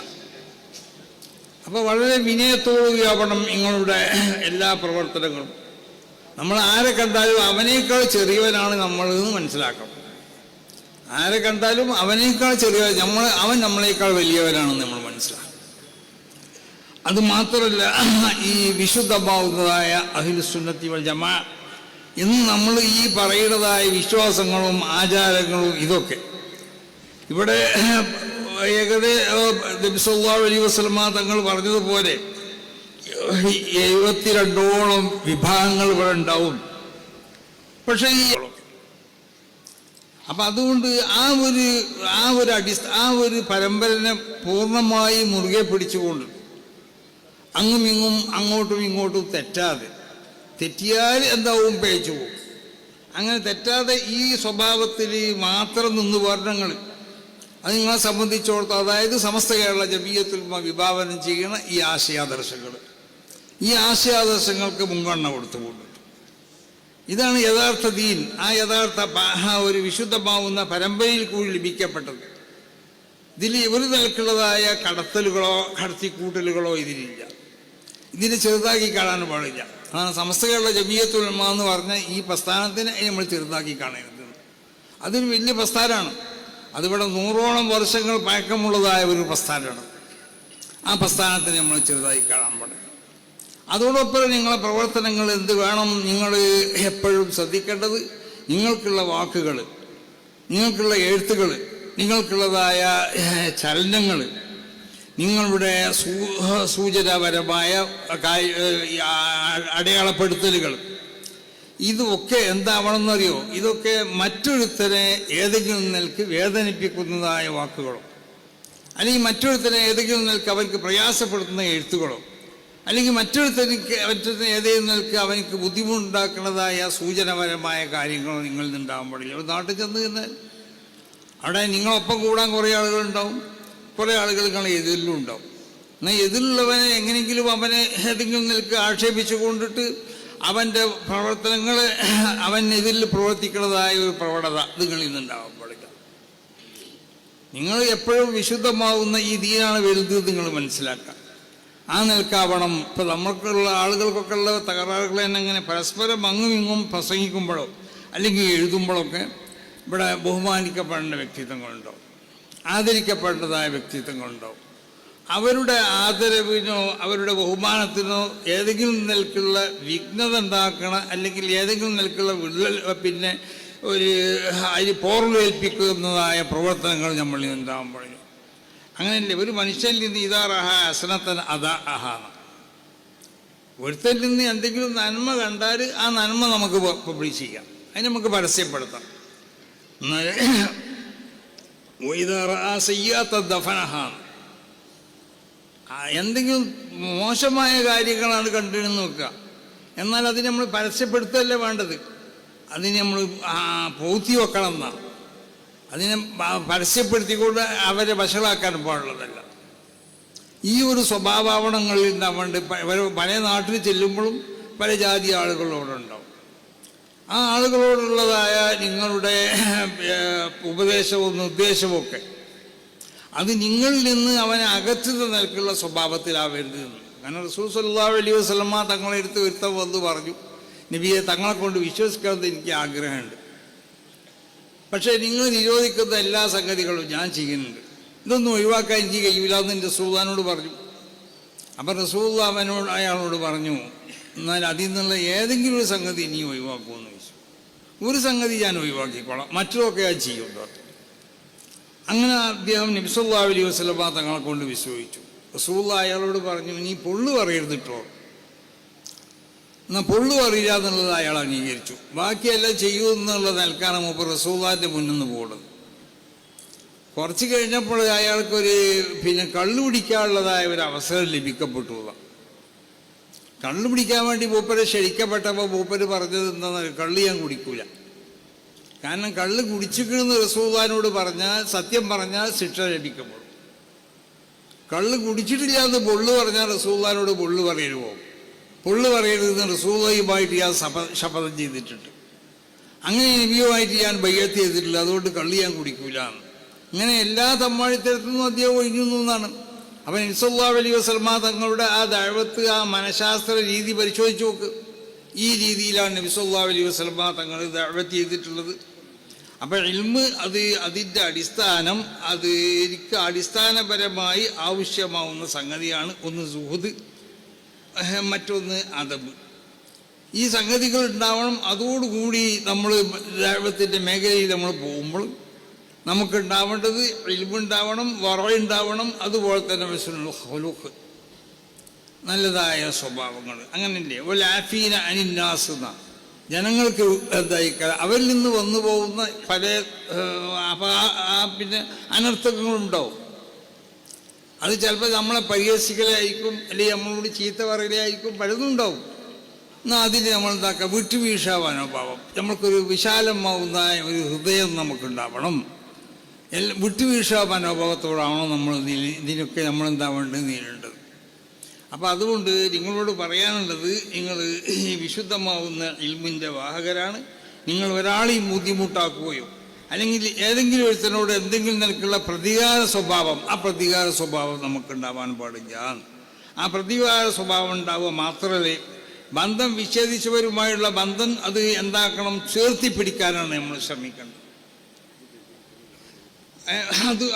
അപ്പോൾ വളരെ വിനയത്തോടുകൂടി ആവണം നിങ്ങളുടെ എല്ലാ പ്രവർത്തനങ്ങളും. നമ്മൾ ആരെ കണ്ടാലും അവനേക്കാൾ ചെറിയവനാണ് നമ്മളെന്ന് മനസ്സിലാക്കണം. ആരെ കണ്ടാലും അവനേക്കാൾ ചെറിയവൻ, അവൻ നമ്മളെക്കാൾ വലിയവനാണെന്ന് നമ്മൾ മനസ്സിലാക്കണം. അത് മാത്രമല്ല, ഈ വിശുദ്ധമാവുന്നതായ അഹ്ലു സുന്നത്തി വൽ ജമാ എന്ന് നമ്മൾ ഈ പറയുന്നതായ വിശ്വാസങ്ങളും ആചാരങ്ങളും ഇതൊക്കെ ഇവിടെ നബി സല്ലല്ലാഹു അലൈഹി വസല്ലമ തങ്ങൾ പറഞ്ഞതുപോലെ 72ഓളം വിഭാഗങ്ങൾ ഇവിടെ ഉണ്ടാവും. പക്ഷേ അപ്പം അതുകൊണ്ട് ആ ഒരു പരമ്പരനെ പൂർണ്ണമായി മുറുകെ പിടിച്ചുകൊണ്ട് അങ്ങും ഇങ്ങും അങ്ങോട്ടും ഇങ്ങോട്ടും തെറ്റിയാൽ എന്താവും, പേച്ചു പോകും. അങ്ങനെ തെറ്റാതെ ഈ സ്വഭാവത്തിൽ മാത്രം നിന്ന് വർണ്ണങ്ങൾ അത് നിങ്ങളെ സംബന്ധിച്ചിടത്തോളം, അതായത് സമസ്ത കേരള ജമിയത്തുൽ ഉലമ വിഭാവനം ചെയ്യുന്ന ഈ ആശയാദർശങ്ങൾക്ക് മുൻഗണന കൊടുത്തുകൊണ്ട് ഇതാണ് യഥാർത്ഥ ദീൻ. ആ യഥാർത്ഥ ഒരു വിശുദ്ധമാവുന്ന പരമ്പരയിൽ കൂടി ലഭിക്കപ്പെട്ടത്. ഇതിൽ ഒരു നിലക്കുള്ളതായ കടത്തിക്കൂട്ടലുകളോ ഇതിലില്ല. ഇതിനെ ചെറുതാക്കി കാണാൻ പാടില്ല. അതാണ് സമസ്ത കേരള ജമിയത്തുൽ ഉലമ എന്ന് പറഞ്ഞ ഈ പ്രസ്ഥാനത്തിനെ നമ്മൾ ചെറുതാക്കി കാണരുത്. അതൊരു വലിയ പ്രസ്ഥാനമാണ്. അതിവിടെ 100ഓളം വർഷങ്ങൾ പഴക്കമുള്ളതായ ഒരു പ്രസ്ഥാനമാണ്. ആ പ്രസ്ഥാനത്തിനെ നമ്മൾ ചെറുതായി കാണാൻ പാടില്ല. അതോടൊപ്പം നിങ്ങളെ പ്രവർത്തനങ്ങൾ എന്ത് വേണം, നിങ്ങൾ എപ്പോഴും ശ്രദ്ധിക്കേണ്ടത് നിങ്ങൾക്കുള്ള വാക്കുകൾ, നിങ്ങൾക്കുള്ള എഴുത്തുകൾ, നിങ്ങൾക്കുള്ളതായ ചലനങ്ങൾ, നിങ്ങളുടെ സൂചനാപരമായ അടയാളപ്പെടുത്തലുകൾ, ഇതൊക്കെ എന്താവണമെന്നറിയോ? ഇതൊക്കെ മറ്റൊരുത്തരെ ഏതെങ്കിലും നിലക്ക് വേദനിപ്പിക്കുന്നതായ വാക്കുകളോ, അല്ലെങ്കിൽ മറ്റൊരുത്തരെ ഏതെങ്കിലും നിലക്ക് അവർക്ക് പ്രയാസപ്പെടുത്തുന്ന എഴുത്തുകളോ, അല്ലെങ്കിൽ മറ്റൊരുത്തരെ ഏതെങ്കിലും നിലക്ക് അവനക്ക് ബുദ്ധിമുട്ടുണ്ടാക്കുന്നതായ സൂചനപരമായ കാര്യങ്ങളോ നിങ്ങളിൽ നിന്നുണ്ടാകാൻ പാടില്ല. ഒരു നാട്ടിൽ ചെന്ന് കഴിഞ്ഞാൽ അവിടെ നിങ്ങളൊപ്പം കൂടാൻ കുറേ ആളുകളുണ്ടാവും, കുറേ ആളുകൾ നിങ്ങളെ എതിരിലും ഉണ്ടാവും. എന്നാൽ എതിരുള്ളവനെ എങ്ങനെയെങ്കിലും അവനെ ഏതെങ്കിലും നിലക്ക് ആക്ഷേപിച്ചു കൊണ്ടിട്ട് അവൻ്റെ പ്രവർത്തനങ്ങൾ അവനെതിരിൽ പ്രവർത്തിക്കുന്നതായ ഒരു പ്രവണത നിങ്ങളിൽ നിന്നുണ്ടാവാൻ പാടില്ല. നിങ്ങൾ എപ്പോഴും വിശുദ്ധമാവുന്ന ഈ ദീനാണ് വലുത് നിങ്ങൾ മനസ്സിലാക്കുക. ആ നിലക്കാവണം. ഇപ്പം നമ്മൾക്കുള്ള ആളുകൾക്കൊക്കെ ഉള്ള തകരാറുകൾ തന്നെ ഇങ്ങനെ പരസ്പരം അങ്ങും ഇങ്ങും പ്രസംഗിക്കുമ്പോഴോ അല്ലെങ്കിൽ എഴുതുമ്പോഴൊക്കെ ഇവിടെ ബഹുമാനിക്കപ്പെടേണ്ട വ്യക്തിത്വങ്ങളുണ്ടാവും, ആദരിക്കപ്പെടേണ്ടതായ വ്യക്തിത്വങ്ങളുണ്ടാവും. അവരുടെ ആദരവിനോ അവരുടെ ബഹുമാനത്തിനോ ഏതെങ്കിലും നിലക്കുള്ള വിഘ്നത ഉണ്ടാക്കണ അല്ലെങ്കിൽ ഏതെങ്കിലും നിലക്കുള്ള പിന്നെ അതിൽ പോർവേൽപ്പിക്കുന്നതായ പ്രവർത്തനങ്ങൾ നമ്മളിൽ ഉണ്ടാകാൻ പാടില്ല. അങ്ങനെയല്ലേ ഒരു മനുഷ്യനിൽ നിന്ന് ഇതാറഹ അസനത്തൻ അതാ അഹാണ്. ഒരുത്തനിൽ നിന്ന് എന്തെങ്കിലും നന്മ കണ്ടാൽ ആ നന്മ നമുക്ക് പബ്ലിഷ് ചെയ്യാം, അതിന് നമുക്ക് പരസ്യപ്പെടുത്താം. ദഫനഹാണ്. എന്തെങ്കിലും മോശമായ കാര്യങ്ങളാണ് കണ്ടിരുന്ന് വെക്കുക, എന്നാൽ അതിന് നമ്മൾ പരസ്യപ്പെടുത്തല്ലേ വേണ്ടത്, അതിന് നമ്മൾ പൂത്തി വെക്കണം എന്നാണ്. അതിനെ പരസ്യപ്പെടുത്തിക്കൊണ്ട് അവരെ വഷളാക്കാൻ പാടുള്ളതല്ല. ഈ ഒരു സ്വഭാവങ്ങളിൽ ഉണ്ടാവേണ്ട പല നാട്ടിൽ ചെല്ലുമ്പോഴും പല ജാതി ആളുകളോടുണ്ടാവും. ആ ആളുകളോടുള്ളതായ നിങ്ങളുടെ ഉപദേശവും നിർദ്ദേശവും ഒക്കെ അത് നിങ്ങളിൽ നിന്ന് അവനെ അകറ്റുന്ന നിലക്കുള്ള സ്വഭാവത്തിലാവരുത്. കാരണം റസൂൽ സല്ലല്ലാഹു അലൈഹി വസല്ലമ തങ്ങളെ എടുത്ത് ഒരുത്തം വന്ന് പറഞ്ഞു, നബിയെ തങ്ങളെ കൊണ്ട് വിശ്വസിക്കാമെന്ന് എനിക്ക് ആഗ്രഹമുണ്ട്, പക്ഷേ നിങ്ങൾ നിരോധിക്കുന്ന എല്ലാ സംഗതികളും ഞാൻ ചെയ്യുന്നുണ്ട്, ഇതൊന്നും ഒഴിവാക്കാൻ എനിക്ക് കഴിയില്ല എന്ന് എൻ്റെ റസൂലുള്ളാഹിനോട് പറഞ്ഞു. അപ്പം റസൂലുള്ളാഹി അയാളോട് പറഞ്ഞു, എന്നാൽ അതിൽ നിന്നുള്ള ഏതെങ്കിലും ഒരു സംഗതി നീ ഒഴിവാക്കുമെന്ന് ചോദിച്ചു. ഒരു സംഗതി ഞാൻ ഒഴിവാക്കിക്കോളാം, മറ്റൊക്കെ ഞാൻ ചെയ്യുന്നുണ്ടോ. അങ്ങനെ അദ്ദേഹം നബി സല്ലല്ലാഹു അലൈഹി വസല്ലമ തങ്ങളെ കൊണ്ട് വിശ്വസിച്ചു. റസൂലുള്ളാഹി അയാളോട് പറഞ്ഞു, നീ പൊള്ളു പറയരുതിട്ടോ. എന്നാൽ പൊള്ളു അറിയില്ല എന്നുള്ളത് അയാൾ അംഗീകരിച്ചു. ബാക്കിയെല്ലാം ചെയ്യൂ എന്നുള്ള നിലക്കാണ് മൂപ്പർ റസൂലുള്ളാഹിന്റെ മുന്നിൽ നിന്ന് പോകുന്നത്. കുറച്ച് കഴിഞ്ഞപ്പോൾ അയാൾക്കൊരു കള്ളു പിടിക്കാനുള്ളതായ ഒരു അവസരം ലഭിക്കപ്പെട്ടു. കള്ളു പിടിക്കാൻ വേണ്ടി മൂപ്പര് ക്ഷണിക്കപ്പെട്ടപ്പോൾ മൂപ്പര് പറഞ്ഞത് എന്താണെന്ന്, കള്ള് ഞാൻ കുടിക്കൂല. കാരണം കള്ള് കുടിച്ചിരിക്കണമെന്ന് റസൂലുള്ളാഹിനോട് പറഞ്ഞാൽ, സത്യം പറഞ്ഞാൽ ശിക്ഷ ലഭിക്കപ്പെടും. കള്ള് കുടിച്ചിട്ടില്ലാന്ന് പൊള്ളു പറഞ്ഞാൽ റസൂലുള്ളാഹിനോട് പൊള്ളു പറയരുമോ? പൊള്ളു പറയരുതെന്ന് റസൂലുള്ളാഹിയുമായിട്ട് ഞാൻ ശപഥം ചെയ്തിട്ടുണ്ട്. അങ്ങനെ നബിയുമായിട്ട് ഞാൻ ബൈഅത്ത് ചെയ്തിട്ടില്ല, അതുകൊണ്ട് കള്ളി ഞാൻ കുടിക്കൂല. ഇങ്ങനെ എല്ലാ തമ്മാടിത്തരത്തിനും അദ്ദേഹം ഒഴിഞ്ഞു എന്നാണ്. അപ്പം നബി സല്ലല്ലാഹു അലൈഹി വസല്ലമ തങ്ങളുടെ ആ ദഅവത്ത്, ആ മനഃശാസ്ത്ര രീതി പരിശോധിച്ച് നോക്ക്. ഈ രീതിയിലാണ് നബി സല്ലല്ലാഹു അലൈഹി വസല്ലമ തങ്ങൾ ദഅവത്ത് ചെയ്തിട്ടുള്ളത്. അപ്പം ഇൽമ് അതിൻ്റെ അടിസ്ഥാനം എനിക്ക് അടിസ്ഥാനപരമായി ആവശ്യമാവുന്ന സംഗതിയാണ്. ഒന്ന് സുഹൃദ്, മറ്റൊന്ന് അദബ്. ഈ സംഗതികൾ ഉണ്ടാവണം. അതോടുകൂടി നമ്മൾ ദഅവത്തിൻ്റെ മേഖലയിൽ നമ്മൾ പോകുമ്പോൾ നമുക്കുണ്ടാവേണ്ടത് ഇൽമുണ്ടാവണം, വറഉണ്ടാവണം, അതുപോലെ തന്നെ ഹുസ്നുൽ ഖുലുഖ്, നല്ലതായ സ്വഭാവങ്ങൾ. അങ്ങനെയല്ലേ വൽ ആഫീന അനിൻ നാസ്, ജനങ്ങൾക്ക് എന്തായി അവരിൽ നിന്ന് വന്നു പോകുന്ന പല പിന്നെ അനർത്ഥങ്ങളുണ്ടാവും. അത് ചിലപ്പോൾ നമ്മളെ പരിഹസിക്കലായിരിക്കും, അല്ലെങ്കിൽ നമ്മളോട് ചീത്ത പറയലായിരിക്കും, പലതും ഉണ്ടാവും. എന്നാൽ അതിന് നമ്മൾ എന്താക്കുക, വിട്ടുവീഴ്ച മനോഭാവം, നമ്മൾക്കൊരു വിശാലമാവുന്ന ഒരു ഹൃദയം നമുക്കുണ്ടാവണം. വിട്ടുവീഴ്ച മനോഭാവത്തോടാവണം നമ്മൾ ഇതിനൊക്കെ നമ്മളെന്താവേണ്ടത്, നേരിടേണ്ടത്. അപ്പം അതുകൊണ്ട് നിങ്ങളോട് പറയാനുള്ളത്, നിങ്ങൾ ഈ വിശുദ്ധമാവുന്ന ഇൽമിൻ്റെ വാഹകരാണ്. നിങ്ങൾ ഒരാളെയും ബുദ്ധിമുട്ടാക്കുകയോ അല്ലെങ്കിൽ ഏതെങ്കിലും ഒരുത്തനോട് എന്തെങ്കിലും നിലക്കുള്ള പ്രതികാര സ്വഭാവം, ആ പ്രതികാര സ്വഭാവം നമുക്കുണ്ടാവാൻ പാടില്ല. ആ പ്രതികാര സ്വഭാവം ഉണ്ടാവുക മാത്രമല്ലേ ബന്ധം വിച്ഛേദിച്ചവരുമായുള്ള ബന്ധം അത് എന്താക്കണം, ചേർത്തിപ്പിടിക്കാനാണ് നമ്മൾ ശ്രമിക്കേണ്ടത്.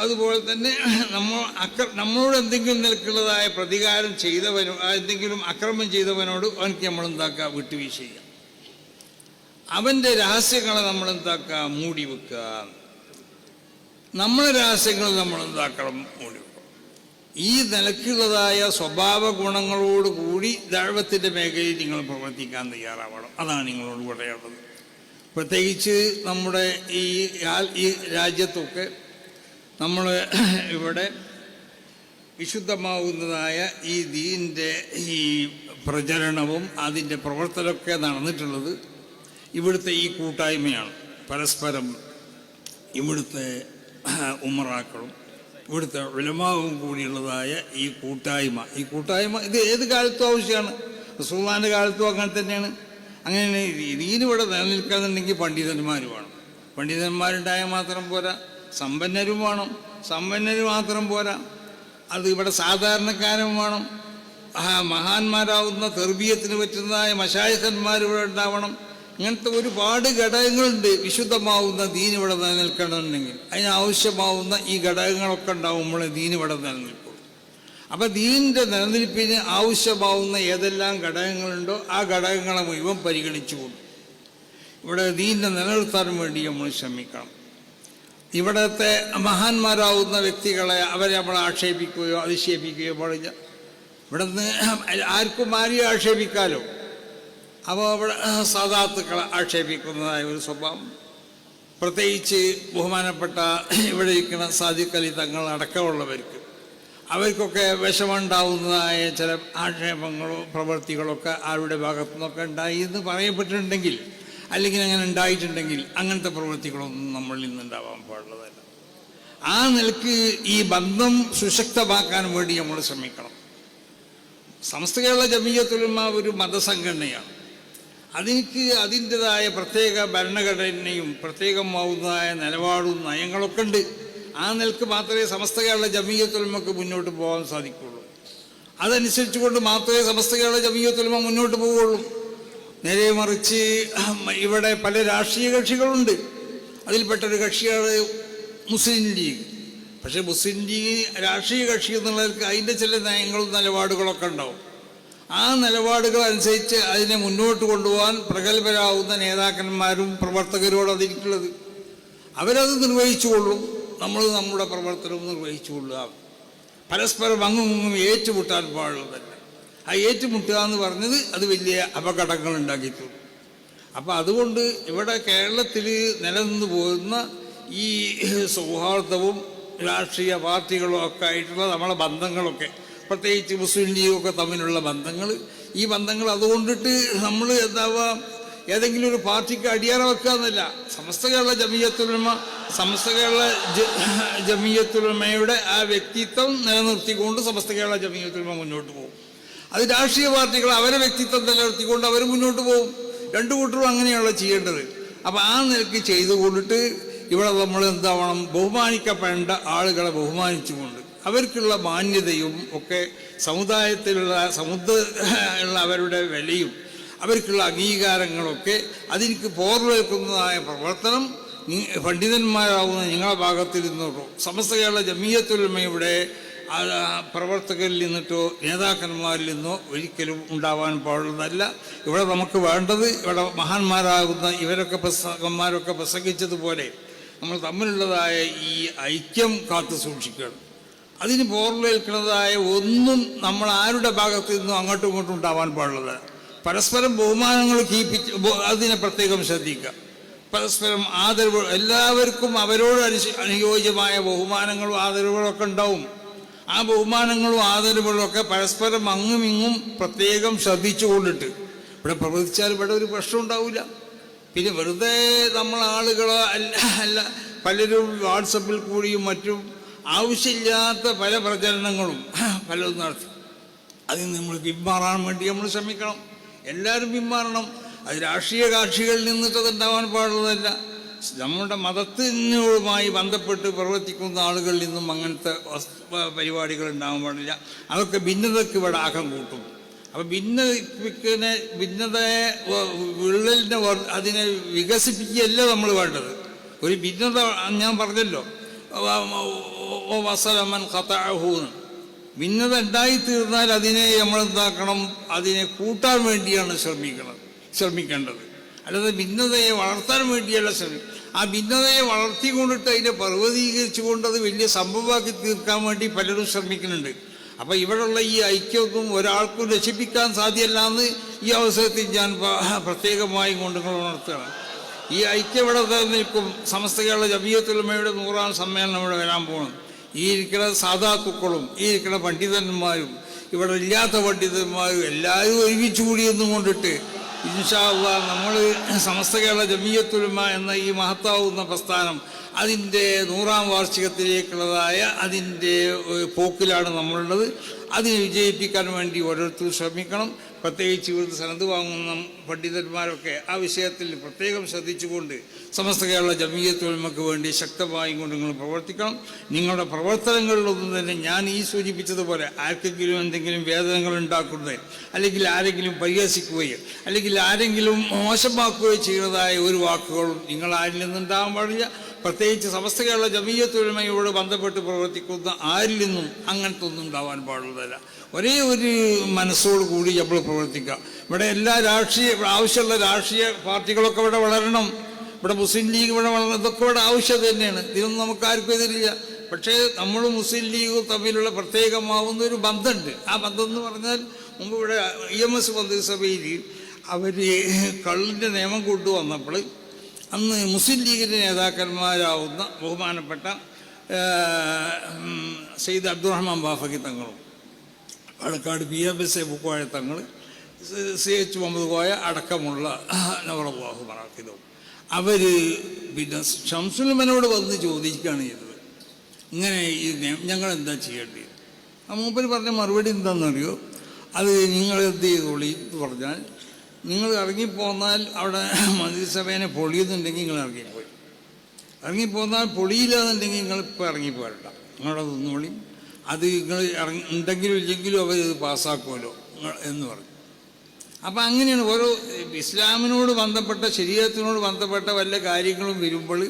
അതുപോലെ തന്നെ നമ്മളോട് എന്തെങ്കിലും നിലക്കുള്ളതായ പ്രതികാരം ചെയ്തവനോ എന്തെങ്കിലും അക്രമം ചെയ്തവനോട് അവനക്ക് നമ്മളെന്താക്കുക, വിട്ടുവീഴ്ച ചെയ്യുക. അവൻ്റെ രഹസ്യങ്ങളെ നമ്മളെന്താക്കുക, മൂടി വെക്കുക. നമ്മളെ രഹസ്യങ്ങൾ നമ്മളെന്താക്കണം, മൂടി വെക്കുക. ഈ നിലക്കുള്ളതായ സ്വഭാവ ഗുണങ്ങളോട് കൂടി ദഅവത്തിൻ്റെ മേഖലയിൽ നിങ്ങൾ പ്രവർത്തിക്കാൻ തയ്യാറാവണം. അതാണ് നിങ്ങളോട് പറയാനുള്ളത്. പ്രത്യേകിച്ച് നമ്മുടെ ഈ രാജ്യത്തൊക്കെ നമ്മൾ ഇവിടെ വിശുദ്ധമാവുന്നതായ ഈ ദീനിൻ്റെ ഈ പ്രചരണവും അതിൻ്റെ പ്രവർത്തനമൊക്കെ നടന്നിട്ടുള്ളത് ഇവിടുത്തെ ഈ കൂട്ടായ്മയാണ്. പരസ്പരം ഇവിടുത്തെ ഉമറാക്കളും ഇവിടുത്തെ ഉലമാവും കൂടിയുള്ളതായ ഈ കൂട്ടായ്മ ഇത് ഏത് കാലത്തും ആവശ്യമാണ്. റസൂലുള്ളാഹിൻ്റെ കാലത്തും അങ്ങനെ തന്നെയാണ്. അങ്ങനെ ദീനിവിടെ നിലനിൽക്കാന്നുണ്ടെങ്കിൽ പണ്ഡിതന്മാർ വേണം. പണ്ഡിതന്മാരുണ്ടായാൽ മാത്രം പോരാ, സമ്പന്നരും വേണം. സമ്പന്നര് മാത്രം പോരാ, അത് ഇവിടെ സാധാരണക്കാരും വേണം. മഹാന്മാരാവുന്ന തെർബിയത്തിന് പറ്റുന്നതായ മശായിഖന്മാർ ഇവിടെ ഉണ്ടാവണം. ഇങ്ങനത്തെ ഒരുപാട് ഘടകങ്ങളുണ്ട്. വിശുദ്ധമാവുന്ന ദീൻ ഇവിടെ നിലനിൽക്കണമെന്നുണ്ടെങ്കിൽ അതിനാവശ്യമാവുന്ന ഈ ഘടകങ്ങളൊക്കെ ഉണ്ടാവുമ്പോൾ ദീൻ ഇവിടെ നിലനിൽക്കും. അപ്പം ദീനിൻ്റെ നിലനിൽപ്പിന് ആവശ്യമാവുന്ന ഏതെല്ലാം ഘടകങ്ങളുണ്ടോ ആ ഘടകങ്ങളെ മുഴുവൻ പരിഗണിച്ചുകൊണ്ട് ഇവിടെ ദീനിനെ നിലനിർത്താൻ വേണ്ടി നമ്മൾ ശ്രമിക്കണം. ഇവിടുത്തെ മഹാന്മാരാവുന്ന വ്യക്തികളെ അവരെ നമ്മൾ ആക്ഷേപിക്കുകയോ അധിക്ഷേപിക്കുകയോ പാടില്ല. ഇവിടെ നിന്ന് ആർക്കും ആരെയും ആക്ഷേപിക്കാലോ. അപ്പോൾ അവിടെ സാദാത്തുക്കളെ ആക്ഷേപിക്കുന്നതായ ഒരു സ്വഭാവം, പ്രത്യേകിച്ച് ബഹുമാനപ്പെട്ട ഇവിടെ ഇരിക്കുന്ന സാദിഖ് അലി തങ്ങൾ അടക്കമുള്ളവർക്ക് അവർക്കൊക്കെ വിഷമുണ്ടാവുന്നതായ ചില ആക്ഷേപങ്ങളോ പ്രവൃത്തികളൊക്കെ ആരുടെ ഭാഗത്തു നിന്നൊക്കെ ഉണ്ടായി എന്ന് പറയപ്പെട്ടിട്ടുണ്ടെങ്കിൽ, അല്ലെങ്കിൽ അങ്ങനെ ഉണ്ടായിട്ടുണ്ടെങ്കിൽ അങ്ങനത്തെ പ്രവൃത്തികളൊന്നും നമ്മളിൽ നിന്നുണ്ടാവാൻ പാടുള്ളതല്ല. ആ നിലക്ക് ഈ ബന്ധം സുശക്തമാക്കാൻ വേണ്ടി നമ്മൾ ശ്രമിക്കണം. സമസ്ത കേരള ജമിയത്തുൽ ഉലമ ഒരു മതസംഘടനയാണ്. അതിൻ്റെതായ പ്രത്യേക ഭരണഘടനയും പ്രത്യേകമാവുന്നതായ നിലപാടും നയങ്ങളൊക്കെ ഉണ്ട്. ആ നിലക്ക് മാത്രമേ സമസ്ത കേരള ജമിയത്തുൽ ഉലമക്ക് മുന്നോട്ട് പോകാൻ സാധിക്കുകയുള്ളൂ. അതനുസരിച്ചുകൊണ്ട് മാത്രമേ സമസ്ത കേരള ജമിയത്തുൽ ഉലമ മുന്നോട്ട് പോവുകയുള്ളൂ. നേരെ മറിച്ച് ഇവിടെ പല രാഷ്ട്രീയ കക്ഷികളുണ്ട്. അതിൽപ്പെട്ടൊരു കക്ഷിയാണ് മുസ്ലിം ലീഗ്. പക്ഷെ മുസ്ലിം ലീഗ് രാഷ്ട്രീയ കക്ഷി എന്നുള്ളവർക്ക് അതിൻ്റെ ചില നയങ്ങളും നിലപാടുകളൊക്കെ ഉണ്ടാവും. ആ നിലപാടുകൾ അനുസരിച്ച് അതിനെ മുന്നോട്ട് കൊണ്ടുപോകാൻ പ്രഗത്ഭരാകുന്ന നേതാക്കന്മാരും പ്രവർത്തകരോട് അതിരിക്കുന്നത്. അവരത് നിർവഹിച്ചുകൊള്ളും, നമ്മൾ നമ്മുടെ പ്രവർത്തനവും നിർവഹിച്ചുകൊള്ളുക. പരസ്പരം അങ്ങും ഏറ്റുമുട്ടാൻ പാടുള്ളതല്ല. ആ ഏറ്റുമുട്ടുക എന്ന് പറഞ്ഞത് അത് വലിയ അപകടങ്ങൾ ഉണ്ടാക്കിയിട്ടുണ്ട്. അപ്പം അതുകൊണ്ട് ഇവിടെ കേരളത്തിൽ നിലനിന്ന് പോകുന്ന ഈ സൗഹാർദ്ദവും രാഷ്ട്രീയ പാർട്ടികളും ഒക്കെ ആയിട്ടുള്ള നമ്മളെ ബന്ധങ്ങളൊക്കെ, പ്രത്യേകിച്ച് മുസ്ലിം ലീഗൊക്കെ തമ്മിലുള്ള ബന്ധങ്ങൾ, ഈ ബന്ധങ്ങൾ അതുകൊണ്ടിട്ട് നമ്മൾ എന്താവുക, ഏതെങ്കിലും ഒരു പാർട്ടിക്ക് അടിയറ വെക്കുക എന്നല്ല. സമസ്ത കേരള ജമിയത്തുൽ ജമിയത്തുലമയുടെ ആ വ്യക്തിത്വം നിലനിർത്തിക്കൊണ്ട് സമസ്ത കേരള ജമിയത്തുലമ മുന്നോട്ട് പോകും. അത് രാഷ്ട്രീയ പാർട്ടികൾ അവരെ വ്യക്തിത്വം നിലനിർത്തിക്കൊണ്ട് അവർ മുന്നോട്ട് പോകും. രണ്ടു കൂട്ടരും അങ്ങനെയാണല്ലോ ചെയ്യേണ്ടത്. അപ്പം ആ നിലയ്ക്ക് ചെയ്തുകൊണ്ടിട്ട് ഇവിടെ നമ്മൾ എന്താവണം, ബഹുമാനിക്കപ്പെടേണ്ട ആളുകളെ ബഹുമാനിച്ചുകൊണ്ട് അവർക്കുള്ള മാന്യതയും ഒക്കെ സമുദായത്തിലുള്ള അവരുടെ വിലയും അവർക്കുള്ള അംഗീകാരങ്ങളൊക്കെ അതിലേക്ക് പോർവേൽക്കുന്നതായ പ്രവർത്തനം പണ്ഡിതന്മാരാവുന്ന നിങ്ങളുടെ ഭാഗത്തിൽ നിന്നോട്ടോ സമസ്ത കേരള ജമിയത്തുലമയുടെ പ്രവർത്തകരിൽ നിന്നിട്ടോ നേതാക്കന്മാരിൽ നിന്നോ ഒരിക്കലും ഉണ്ടാവാൻ പാടുന്നതല്ല. ഇവിടെ നമുക്ക് വേണ്ടത്, ഇവിടെ മഹാന്മാരാകുന്ന ഇവരൊക്കെ പ്രസംഗിച്ചതുപോലെ നമ്മൾ തമ്മിലുള്ളതായ ഈ ഐക്യം കാത്തു സൂക്ഷിക്കണം. അതിന് പോർവേൽക്കുന്നതായ ഒന്നും നമ്മൾ ആരുടെ ഭാഗത്തു നിന്നും അങ്ങോട്ടും ഇങ്ങോട്ടും ഉണ്ടാവാൻ പാടുള്ളത്. പരസ്പരം ബഹുമാനങ്ങൾ അതിനെ പ്രത്യേകം ശ്രദ്ധിക്കുക. പരസ്പരം ആദരവ്, എല്ലാവർക്കും അവരോട് അനുയോജ്യമായ ബഹുമാനങ്ങളും ആദരവുകളൊക്കെ ഉണ്ടാവും. ആ ബഹുമാനങ്ങളും ആദരവുകളും ഒക്കെ പരസ്പരം അങ്ങും ഇങ്ങും പ്രത്യേകം ശ്രദ്ധിച്ചുകൊണ്ടിട്ട് ഇവിടെ പ്രവർത്തിച്ചാൽ ഇവിടെ ഒരു പ്രശ്നം ഉണ്ടാവില്ല. പിന്നെ വെറുതെ നമ്മൾ ആളുകളോ അല്ല പലരും വാട്സപ്പിൽ കൂടിയും മറ്റും ആവശ്യമില്ലാത്ത പല പ്രചരണങ്ങളും പലതും നടത്തി. അതിൽ നമ്മൾ പിന്മാറാൻ വേണ്ടി നമ്മൾ ശ്രമിക്കണം. എല്ലാവരും പിന്മാറണം. അത് രാഷ്ട്രീയ കക്ഷികളിൽ നിന്നിട്ട് അതുണ്ടാവാൻ പാടുള്ളതല്ല. നമ്മുടെ മതത്തിനുമായി ബന്ധപ്പെട്ട് പ്രവർത്തിക്കുന്ന ആളുകളിൽ നിന്നും അങ്ങനത്തെ പരിപാടികൾ ഉണ്ടാകാൻ പാടില്ല. അതൊക്കെ ഭിന്നതയ്ക്ക് ഇവിടെ ആക്കം കൂട്ടും. അപ്പം ഭിന്നതയെ വിള്ളലിനെ അതിനെ വികസിപ്പിക്കുകയല്ല നമ്മൾ വേണ്ടത്. ഒരു ഭിന്നത ഞാൻ പറഞ്ഞല്ലോ, വസലമൻ ഖതഅഹൂന്ന്, ഭിന്നത ഉണ്ടായിത്തീർന്നാൽ അതിനെ നമ്മളെന്താക്കണം, അതിനെ കൂട്ടാൻ വേണ്ടിയാണ് ശ്രമിക്കേണ്ടത്. അല്ലാതെ ഭിന്നതയെ വളർത്താൻ വേണ്ടിയല്ല ആ ഭിന്നതയെ വളർത്തിക്കൊണ്ടിട്ട് അതിനെ പർവ്വതീകരിച്ചുകൊണ്ട് അത് വലിയ സംഭവമാക്കി തീർക്കാൻ വേണ്ടി പലരും ശ്രമിക്കുന്നുണ്ട്. അപ്പം ഇവിടെയുള്ള ഈ ഐക്യമൊന്നും ഒരാൾക്കും രക്ഷിപ്പിക്കാൻ സാധ്യമല്ല എന്ന് ഈ അവസരത്തിൽ ഞാൻ പ്രത്യേകമായി കൊണ്ട് ഉണർത്തുകയാണ്. ഈ ഐക്യം ഇവിടെ നിൽക്കും. സമസ്ത കേരള ജമിയത്തുലമയുടെ 100ാം സമ്മേളനം ഇവിടെ വരാൻ പോകണം. ഈ ഇരിക്കുന്ന സാധാത്തുക്കളും ഈ ഇരിക്കുന്ന പണ്ഡിതന്മാരും ഇവിടെ ഇല്ലാത്ത പണ്ഡിതന്മാരും എല്ലാവരും ഒരുമിച്ച് കൂടിയെന്നും കൊണ്ടിട്ട് ഇൻഷാ അല്ലാഹ് നമ്മൾ സമസ്ത കേരള ജമിയത്തുലമ എന്ന ഈ മഹത്താവുന്ന പ്രസ്ഥാനം അതിൻ്റെ 100ാം വാർഷികത്തിലേക്കുള്ളതായ അതിൻ്റെ പോക്കിലാണ് നമ്മളുള്ളത്. അതിനെ വിജയിപ്പിക്കാൻ വേണ്ടി ഓരോരുത്തരും ശ്രമിക്കണം. പ്രത്യേകിച്ച് ഇവിടുത്തെ സനത് വാങ്ങുന്ന പണ്ഡിതന്മാരൊക്കെ ആ വിഷയത്തിൽ പ്രത്യേകം ശ്രദ്ധിച്ചുകൊണ്ട് സമസ്ത കേരള ജമിയത്തുലമക്ക് വേണ്ടി ശക്തമായി കൊണ്ട് നിങ്ങൾ പ്രവർത്തിക്കണം. നിങ്ങളുടെ പ്രവർത്തനങ്ങളിലൊന്നും തന്നെ ഞാൻ ഈ സൂചിപ്പിച്ചതുപോലെ ആർക്കെങ്കിലും എന്തെങ്കിലും വേദനകൾ ഉണ്ടാക്കുന്നത്, അല്ലെങ്കിൽ ആരെങ്കിലും പരിഹസിക്കുകയോ അല്ലെങ്കിൽ ആരെങ്കിലും മോശമാക്കുകയോ ചെയ്യുന്നതായ ഒരു വാക്കുകളും നിങ്ങൾ ആരിൽ നിന്നുണ്ടാകാൻ പാടില്ല. പ്രത്യേകിച്ച് സമസ്ത കേരള ജമിയത്തുലമയോട് ബന്ധപ്പെട്ട് പ്രവർത്തിക്കുന്ന ആരിൽ നിന്നും അങ്ങനത്തെ ഒന്നും ഉണ്ടാവാൻ പാടുള്ളതല്ല. ഒരേ ഒരു മനസ്സോട് കൂടി നമ്മൾ പ്രവർത്തിക്കുക. ഇവിടെ എല്ലാ ആവശ്യമുള്ള രാഷ്ട്രീയ പാർട്ടികളൊക്കെ ഇവിടെ വളരണം. ഇവിടെ മുസ്ലിം ലീഗ് ഇവിടെ വളരണം. ഇതൊക്കെ ഇവിടെ ആവശ്യം തന്നെയാണ്. ഇതിനൊന്നും നമുക്ക് ആർക്കും എതിരില്ല. പക്ഷേ നമ്മൾ മുസ്ലിം ലീഗും തമ്മിലുള്ള പ്രത്യേകമാവുന്ന ഒരു ബന്ധമുണ്ട്. ആ ബന്ധം എന്ന് പറഞ്ഞാൽ മുമ്പ് ഇവിടെ EMS മന്ത്രിസഭയിൽ അവർ കള്ളിൻ്റെ നിയമം കൊണ്ടുവന്നപ്പോൾ അന്ന് മുസ്ലിം ലീഗിൻ്റെ നേതാക്കന്മാരാവുന്ന ബഹുമാനപ്പെട്ട സയ്യിദ് അബ്ദുറഹ്മാൻ ബാഫഖി തങ്ങളും പാലക്കാട് PMS ബുക്കോയ തങ്ങൾ CH മുഹമ്മദ് കോയ അടക്കമുള്ള നവറല്ലാഹു മറാഖിദും അവർ പിന്നെ ഷംസുലുമനോട് വന്ന് ചോദിക്കുകയാണ് ചെയ്തത്, ഇങ്ങനെ ഈ ഞങ്ങൾ എന്താ ചെയ്യേണ്ടത്? ആ മൂപ്പര് പറഞ്ഞ മറുപടി എന്താണെന്നറിയോ? അത് നിങ്ങൾ എന്ത് ചെയ്തോളി എന്ന് പറഞ്ഞാൽ, നിങ്ങൾ ഇറങ്ങിപ്പോന്നാൽ അവിടെ മന്ത്രിസഭേനെ പൊളിയുന്നുണ്ടെങ്കിൽ നിങ്ങൾ ഇറങ്ങിപ്പോന്നാൽ പൊളിയില്ലാന്നുണ്ടെങ്കിൽ നിങ്ങളിപ്പോൾ ഇറങ്ങിപ്പോരണ്ട, നിങ്ങളവിടെ നിന്നോളി. അത് നിങ്ങൾ ഉണ്ടെങ്കിലും ഇല്ലെങ്കിലും അവർ പാസ്സാക്കുമല്ലോ എന്ന് പറഞ്ഞു. അപ്പം അങ്ങനെയാണ് ഓരോ ഇസ്ലാമിനോട് ബന്ധപ്പെട്ട ശരീഅത്തിനോട് ബന്ധപ്പെട്ട വല്ല കാര്യങ്ങളും വരുമ്പോൾ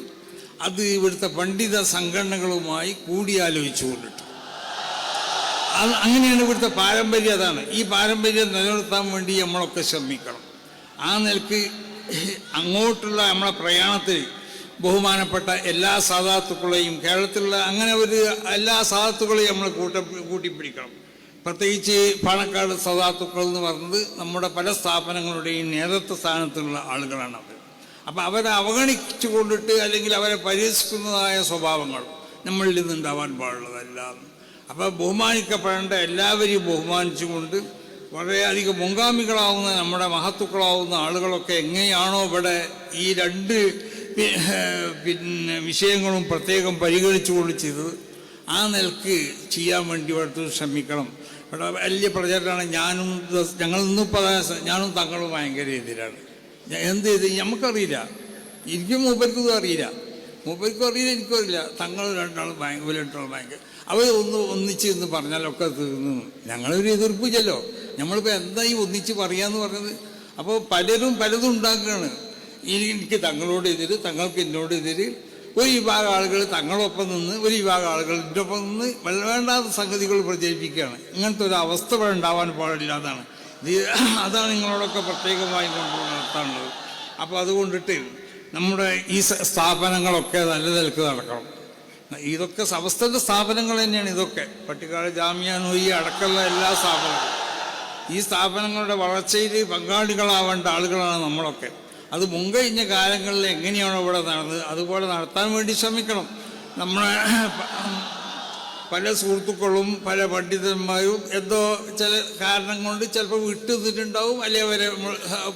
അത് ഇവിടുത്തെ പണ്ഡിത സംഘടനകളുമായി കൂടിയാലോചിച്ചു കൊണ്ടിട്ട് അങ്ങനെയാണ് ഇവിടുത്തെ പാരമ്പര്യം. അതാണ് ഈ പാരമ്പര്യം നിലനിർത്താൻ വേണ്ടി നമ്മളൊക്കെ ശ്രമിക്കണം. ആ നിലക്ക് അങ്ങോട്ടുള്ള നമ്മളെ പ്രയാണത്തിൽ ബഹുമാനപ്പെട്ട എല്ലാ സാദാത്തുക്കളെയും കേരളത്തിലുള്ള അങ്ങനെ ഒരു എല്ലാ സാദാത്തുക്കളെയും നമ്മൾ കൂട്ടിപ്പിടിക്കണം. പ്രത്യേകിച്ച് പാണക്കാട് സാദാത്തുക്കൾ എന്ന് പറയുന്നത് നമ്മുടെ പല സ്ഥാപനങ്ങളുടെയും നേതൃത്വ സ്ഥാനത്തുള്ള ആളുകളാണ് അവർ. അപ്പം അവരെ അവഗണിച്ചു കൊണ്ടിട്ട് അല്ലെങ്കിൽ അവരെ പരിഹസിക്കുന്നതായ സ്വഭാവങ്ങൾ നമ്മളിൽ നിന്നുണ്ടാവാൻ പാടുള്ളതല്ല. അപ്പോൾ ബഹുമാനിക്കപ്പെടേണ്ട എല്ലാവരെയും ബഹുമാനിച്ചുകൊണ്ട് വളരെയധികം മുൻഗാമികളാവുന്ന നമ്മുടെ മഹത്തുക്കളാവുന്ന ആളുകളൊക്കെ എങ്ങനെയാണോ ഇവിടെ ഈ രണ്ട് വിഷയങ്ങളും പ്രത്യേകം പരിഗണിച്ചുകൊണ്ട് ചെയ്തത്, ആ നിലക്ക് ചെയ്യാൻ വേണ്ടി ഇവിടുത്തെ ശ്രമിക്കണം. ഇവിടെ വലിയ പ്രചാരമാണ്. ഞാനും തങ്ങളും ഭയങ്കര എതിരാണ്. എന്ത് ചെയ്ത് നമുക്കറിയില്ല, എനിക്കും മൂപ്പർക്കും അറിയില്ല, മൂപ്പർക്കും അറിയില്ല, എനിക്കും അറിയില്ല. തങ്ങൾ രണ്ടാളും ഭയങ്കര അവർ ഒന്നിച്ച് എന്ന് പറഞ്ഞാലൊക്കെ തീർന്നു. ഞങ്ങളൊരു എതിർപ്പില്ലല്ലോ. നമ്മളിപ്പോൾ എന്താ ഈ ഒന്നിച്ച് പറയാന്ന് പറഞ്ഞത്? അപ്പോൾ പലരും പലതും ഉണ്ടാക്കുകയാണ്. എനിക്ക് തങ്ങളോട് എതിര്, തങ്ങൾക്ക് എന്നോട് എതിര്. ഒരു വിഭാഗം ആളുകൾ തങ്ങളൊപ്പം നിന്ന്, ഒരു വിഭാഗം ആളുകൾ ഇതിൻ്റെ ഒപ്പം നിന്ന് വേണ്ടാത്ത സംഗതികൾ പ്രചരിപ്പിക്കുകയാണ്. ഇങ്ങനത്തെ ഒരു അവസ്ഥ ഇവിടെ ഉണ്ടാവാൻ പാടില്ലാതാണ്. അതാണ് നിങ്ങളോടൊക്കെ പ്രത്യേകമായി കൊണ്ട് നടത്താനുള്ളത്. അപ്പോൾ അതുകൊണ്ടിട്ട് നമ്മുടെ ഈ സ്ഥാപനങ്ങളൊക്കെ നല്ല നിലക്ക് നടക്കണം. ഇതൊക്കെ സമസ്തൻ്റെ സ്ഥാപനങ്ങൾ തന്നെയാണ്. ഇതൊക്കെ പട്ടിക്കാട് ജാമിയ നൂരിയ അടക്കമുള്ള എല്ലാ സ്ഥാപനങ്ങളും, ഈ സ്ഥാപനങ്ങളുടെ വളർച്ചയിൽ പങ്കാളികളാവേണ്ട ആളുകളാണ് നമ്മളൊക്കെ. അത് മുൻകഴിഞ്ഞ കാലങ്ങളിൽ എങ്ങനെയാണോ ഇവിടെ നടന്നത് അതുപോലെ നടത്താൻ വേണ്ടി ശ്രമിക്കണം. നമ്മളെ പല സുഹൃത്തുക്കളും പല പണ്ഡിതന്മാരും എന്തോ ചില കാരണം കൊണ്ട് ചിലപ്പോൾ വിട്ടുനിന്നിട്ടുണ്ടാവും, അല്ലെങ്കിൽ അവരെ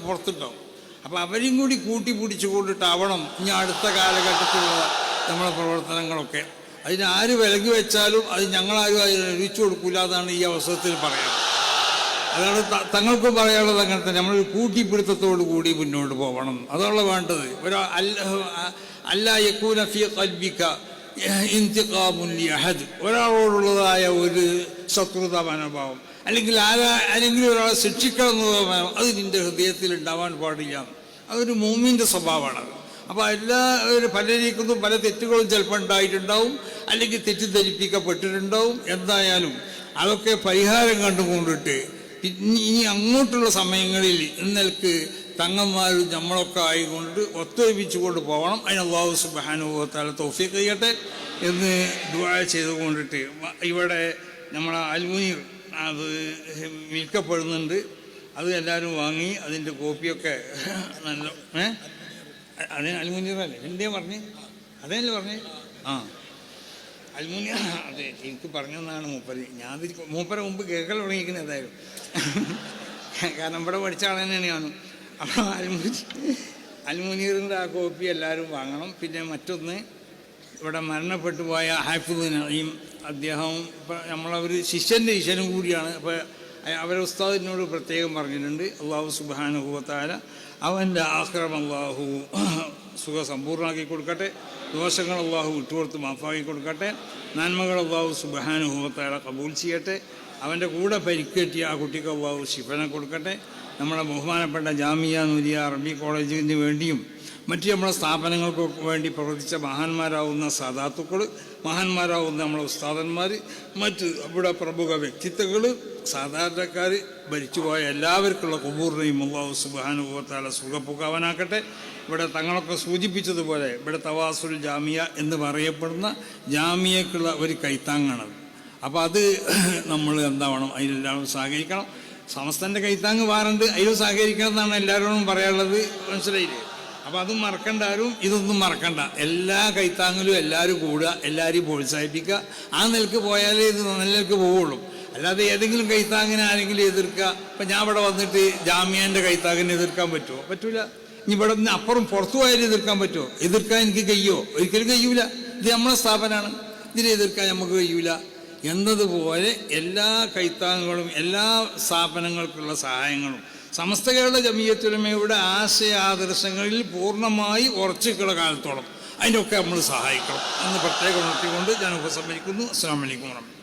പുറത്തുണ്ടാവും. അപ്പോൾ അവരെയും കൂടി കൂട്ടിപ്പിടിച്ചു കൊണ്ടിട്ടാവണം ഇനി അടുത്ത കാലഘട്ടത്തിലുള്ള നമ്മളെ പ്രവർത്തനങ്ങളൊക്കെ. അതിനാര് വിലങ്ങി വെച്ചാലും അത് ഞങ്ങളാരും അതിന് എഴുതിച്ചു കൊടുക്കില്ല എന്നാണ് ഈ അവസരത്തിൽ പറയാറ്. അതാണ് തങ്ങൾക്കും പറയാനുള്ളത്. അങ്ങനെ തന്നെ നമ്മളൊരു കൂട്ടിപ്പിടുത്തത്തോടു കൂടി മുന്നോട്ട് പോകണം. അതാണ് വേണ്ടത്. അല്ലാ യകൂന ഫീ ഖൽബിക ഇന്തിഖാമുൻ ലിഅഹദ്, ഒരാളോടുള്ളതായ ഒരു ശത്രുതാ മനോഭാവം അല്ലെങ്കിൽ ആരെങ്കിലും ഒരാളെ ശിക്ഷിക്കണം എന്നുള്ള മനോഭാവം അത് നിൻ്റെ ഹൃദയത്തിൽ ഉണ്ടാവാൻ പാടില്ല. അതൊരു മുഅ്മിൻ്റെ സ്വഭാവമാണ്. അപ്പോൾ പലരീക്കും പല തെറ്റുകളും ചിലപ്പോൾ ഉണ്ടായിട്ടുണ്ടാവും, അല്ലെങ്കിൽ തെറ്റിദ്ധരിപ്പിക്കപ്പെട്ടിട്ടുണ്ടാവും. എന്തായാലും അതൊക്കെ പരിഹാരം കണ്ടുകൊണ്ടിട്ട് ഇനി അങ്ങോട്ടുള്ള സമയങ്ങളിൽ ഇന്നൽക്ക് തങ്ങന്മാരും നമ്മളൊക്കെ ആയിക്കൊണ്ട് ഒത്തൊരുമിച്ച് കൊണ്ട് പോകണം. അതിന് അല്ലാഹു സുബ്ഹാനഹു വ തആല തൗഫീഖ് ചെയ്യട്ടെ എന്ന് ദുആ ചെയ്തുകൊണ്ടിട്ട് ഇവിടെ നമ്മളെ അൽമുനീർ അത് വിൽക്കപ്പെടുന്നുണ്ട്. അത് എല്ലാവരും വാങ്ങി അതിൻ്റെ കോപ്പിയൊക്കെ നല്ല അതേ അൽമുനീറല്ലേ എന്തേ പറഞ്ഞേ? അതേല്ലേ പറഞ്ഞേ? അൽമുനീർ അതെ, എനിക്ക് പറഞ്ഞതാണ് മൂപ്പര്. ഞാൻ മൂപ്പരെ മുമ്പ് കേൾക്കൽ തുടങ്ങിയിരിക്കുന്നത് ഏതായാലും, കാരണം ഇവിടെ പഠിച്ച ആൾ തന്നെയാണ് ഞാൻ. അപ്പോൾ അൽമുനീറിൻ്റെ ആ കോപ്പി എല്ലാവരും വാങ്ങണം. പിന്നെ മറ്റൊന്ന്, ഇവിടെ മരണപ്പെട്ടു പോയ ഹാഫിദ് നഈം, അദ്ദേഹം നമ്മളൊരു ശിഷ്യനും കൂടിയാണ്. അപ്പോൾ അവരെ ഉസ്താദിനോട് പ്രത്യേകം പറഞ്ഞിട്ടുണ്ട്, അല്ലാഹു സുബ്ഹാനഹു വ തആല അവൻ്റെ ആഖിറം അല്ലാഹു സുഖസമ്പൂർണ്ണമാക്കി കൊടുക്കട്ടെ, ദോഷങ്ങൾ അല്ലാഹു വിട്ടുകൊടുത്ത് മാഫാക്കി കൊടുക്കട്ടെ, നന്മകൾ അല്ലാഹു സുബ്ഹാനഹു വ തആല കബൂൽ ചെയ്യട്ടെ, അവൻ്റെ കൂടെ പരിക്കേറ്റിയ ആ കുട്ടിക്ക് അല്ലാഹു ശിഫനെ കൊടുക്കട്ടെ. നമ്മുടെ ബഹുമാനപ്പെട്ട ജാമിയ നൂരിയ അറബി കോളേജിന് വേണ്ടിയും മറ്റ് നമ്മളെ സ്ഥാപനങ്ങൾക്കൊക്കെ വേണ്ടി പ്രവർത്തിച്ച മഹാന്മാരാവുന്ന സാദാത്തുക്കൾ, മഹാന്മാരാവുന്ന നമ്മളെ ഉസ്താദന്മാർ, മറ്റ് ഇവിടെ പ്രമുഖ വ്യക്തിത്വങ്ങൾ, സാധാരണക്കാർ, ഭരിച്ചുപോയ എല്ലാവർക്കുള്ള ഖുബൂറിനെയും അല്ലാഹു സുബ്ഹാനഹു വ തആല സുഖപ്പുകാവനാക്കട്ടെ. ഇവിടെ തങ്ങളൊക്കെ സൂചിപ്പിച്ചതുപോലെ ഇവിടെ തവാസുൽ ജാമിയ എന്ന് പറയപ്പെടുന്ന ജാമിയക്കുള്ള ഒരു കൈത്താങ്ങാണത്. അപ്പോൾ അത് നമ്മൾ എന്താവണം, അതിലെല്ലാവരും സഹകരിക്കണം. സമസ്തൻ്റെ കൈത്താങ്ങ് വാറുണ്ട്, അതിലും സഹകരിക്കണം എന്നാണ് എല്ലാവരോടും പറയാനുള്ളത്. മനസ്സിലായില്ലേ? അപ്പോൾ അതും മറക്കണ്ട, ആരും ഇതൊന്നും മറക്കണ്ട. എല്ലാ കൈത്താങ്ങിലും എല്ലാവരും കൂടുക, എല്ലാവരെയും പ്രോത്സാഹിപ്പിക്കുക. ആ നിലക്ക് പോയാലേ ഇത് നിലക്ക് പോവുള്ളൂ. അല്ലാതെ ഏതെങ്കിലും കൈത്താങ്ങിനെ ആരെങ്കിലും എതിർക്കുക. ഇപ്പം ഞാൻ ഇവിടെ വന്നിട്ട് ജാമ്യാൻ്റെ കൈത്താങ്ങിനെ എതിർക്കാൻ പറ്റുമോ? പറ്റൂല. ഇനി ഇവിടെ നിന്ന് അപ്പുറം പുറത്തു പോയാലും എതിർക്കാൻ പറ്റുമോ? എതിർക്കാൻ എനിക്ക് കഴിയുമോ? ഒരിക്കലും കഴിയൂല. ഇത് നമ്മളെ സ്ഥാപനമാണ്, ഇതിനെ എതിർക്കാൻ നമുക്ക് കഴിയൂല എന്നതുപോലെ എല്ലാ കൈത്താങ്ങുകളും എല്ലാ സ്ഥാപനങ്ങൾക്കുള്ള സഹായങ്ങളും സമസ്ത കേരള ജമിയത്തുൽ ഉലമയുടെ ആശയാദർശങ്ങളിൽ പൂർണ്ണമായി ഉറച്ചിട്ടുള്ള കാലത്തോളം അതിനൊക്കെ നമ്മൾ സഹായിക്കണം എന്ന് പ്രത്യേകം ഉണർത്തിക്കൊണ്ട് ഞാൻ ഉപസംഹരിക്കുന്നു. അസ്സലാമു അലൈക്കും വറഹ്മത്തുള്ളാഹി.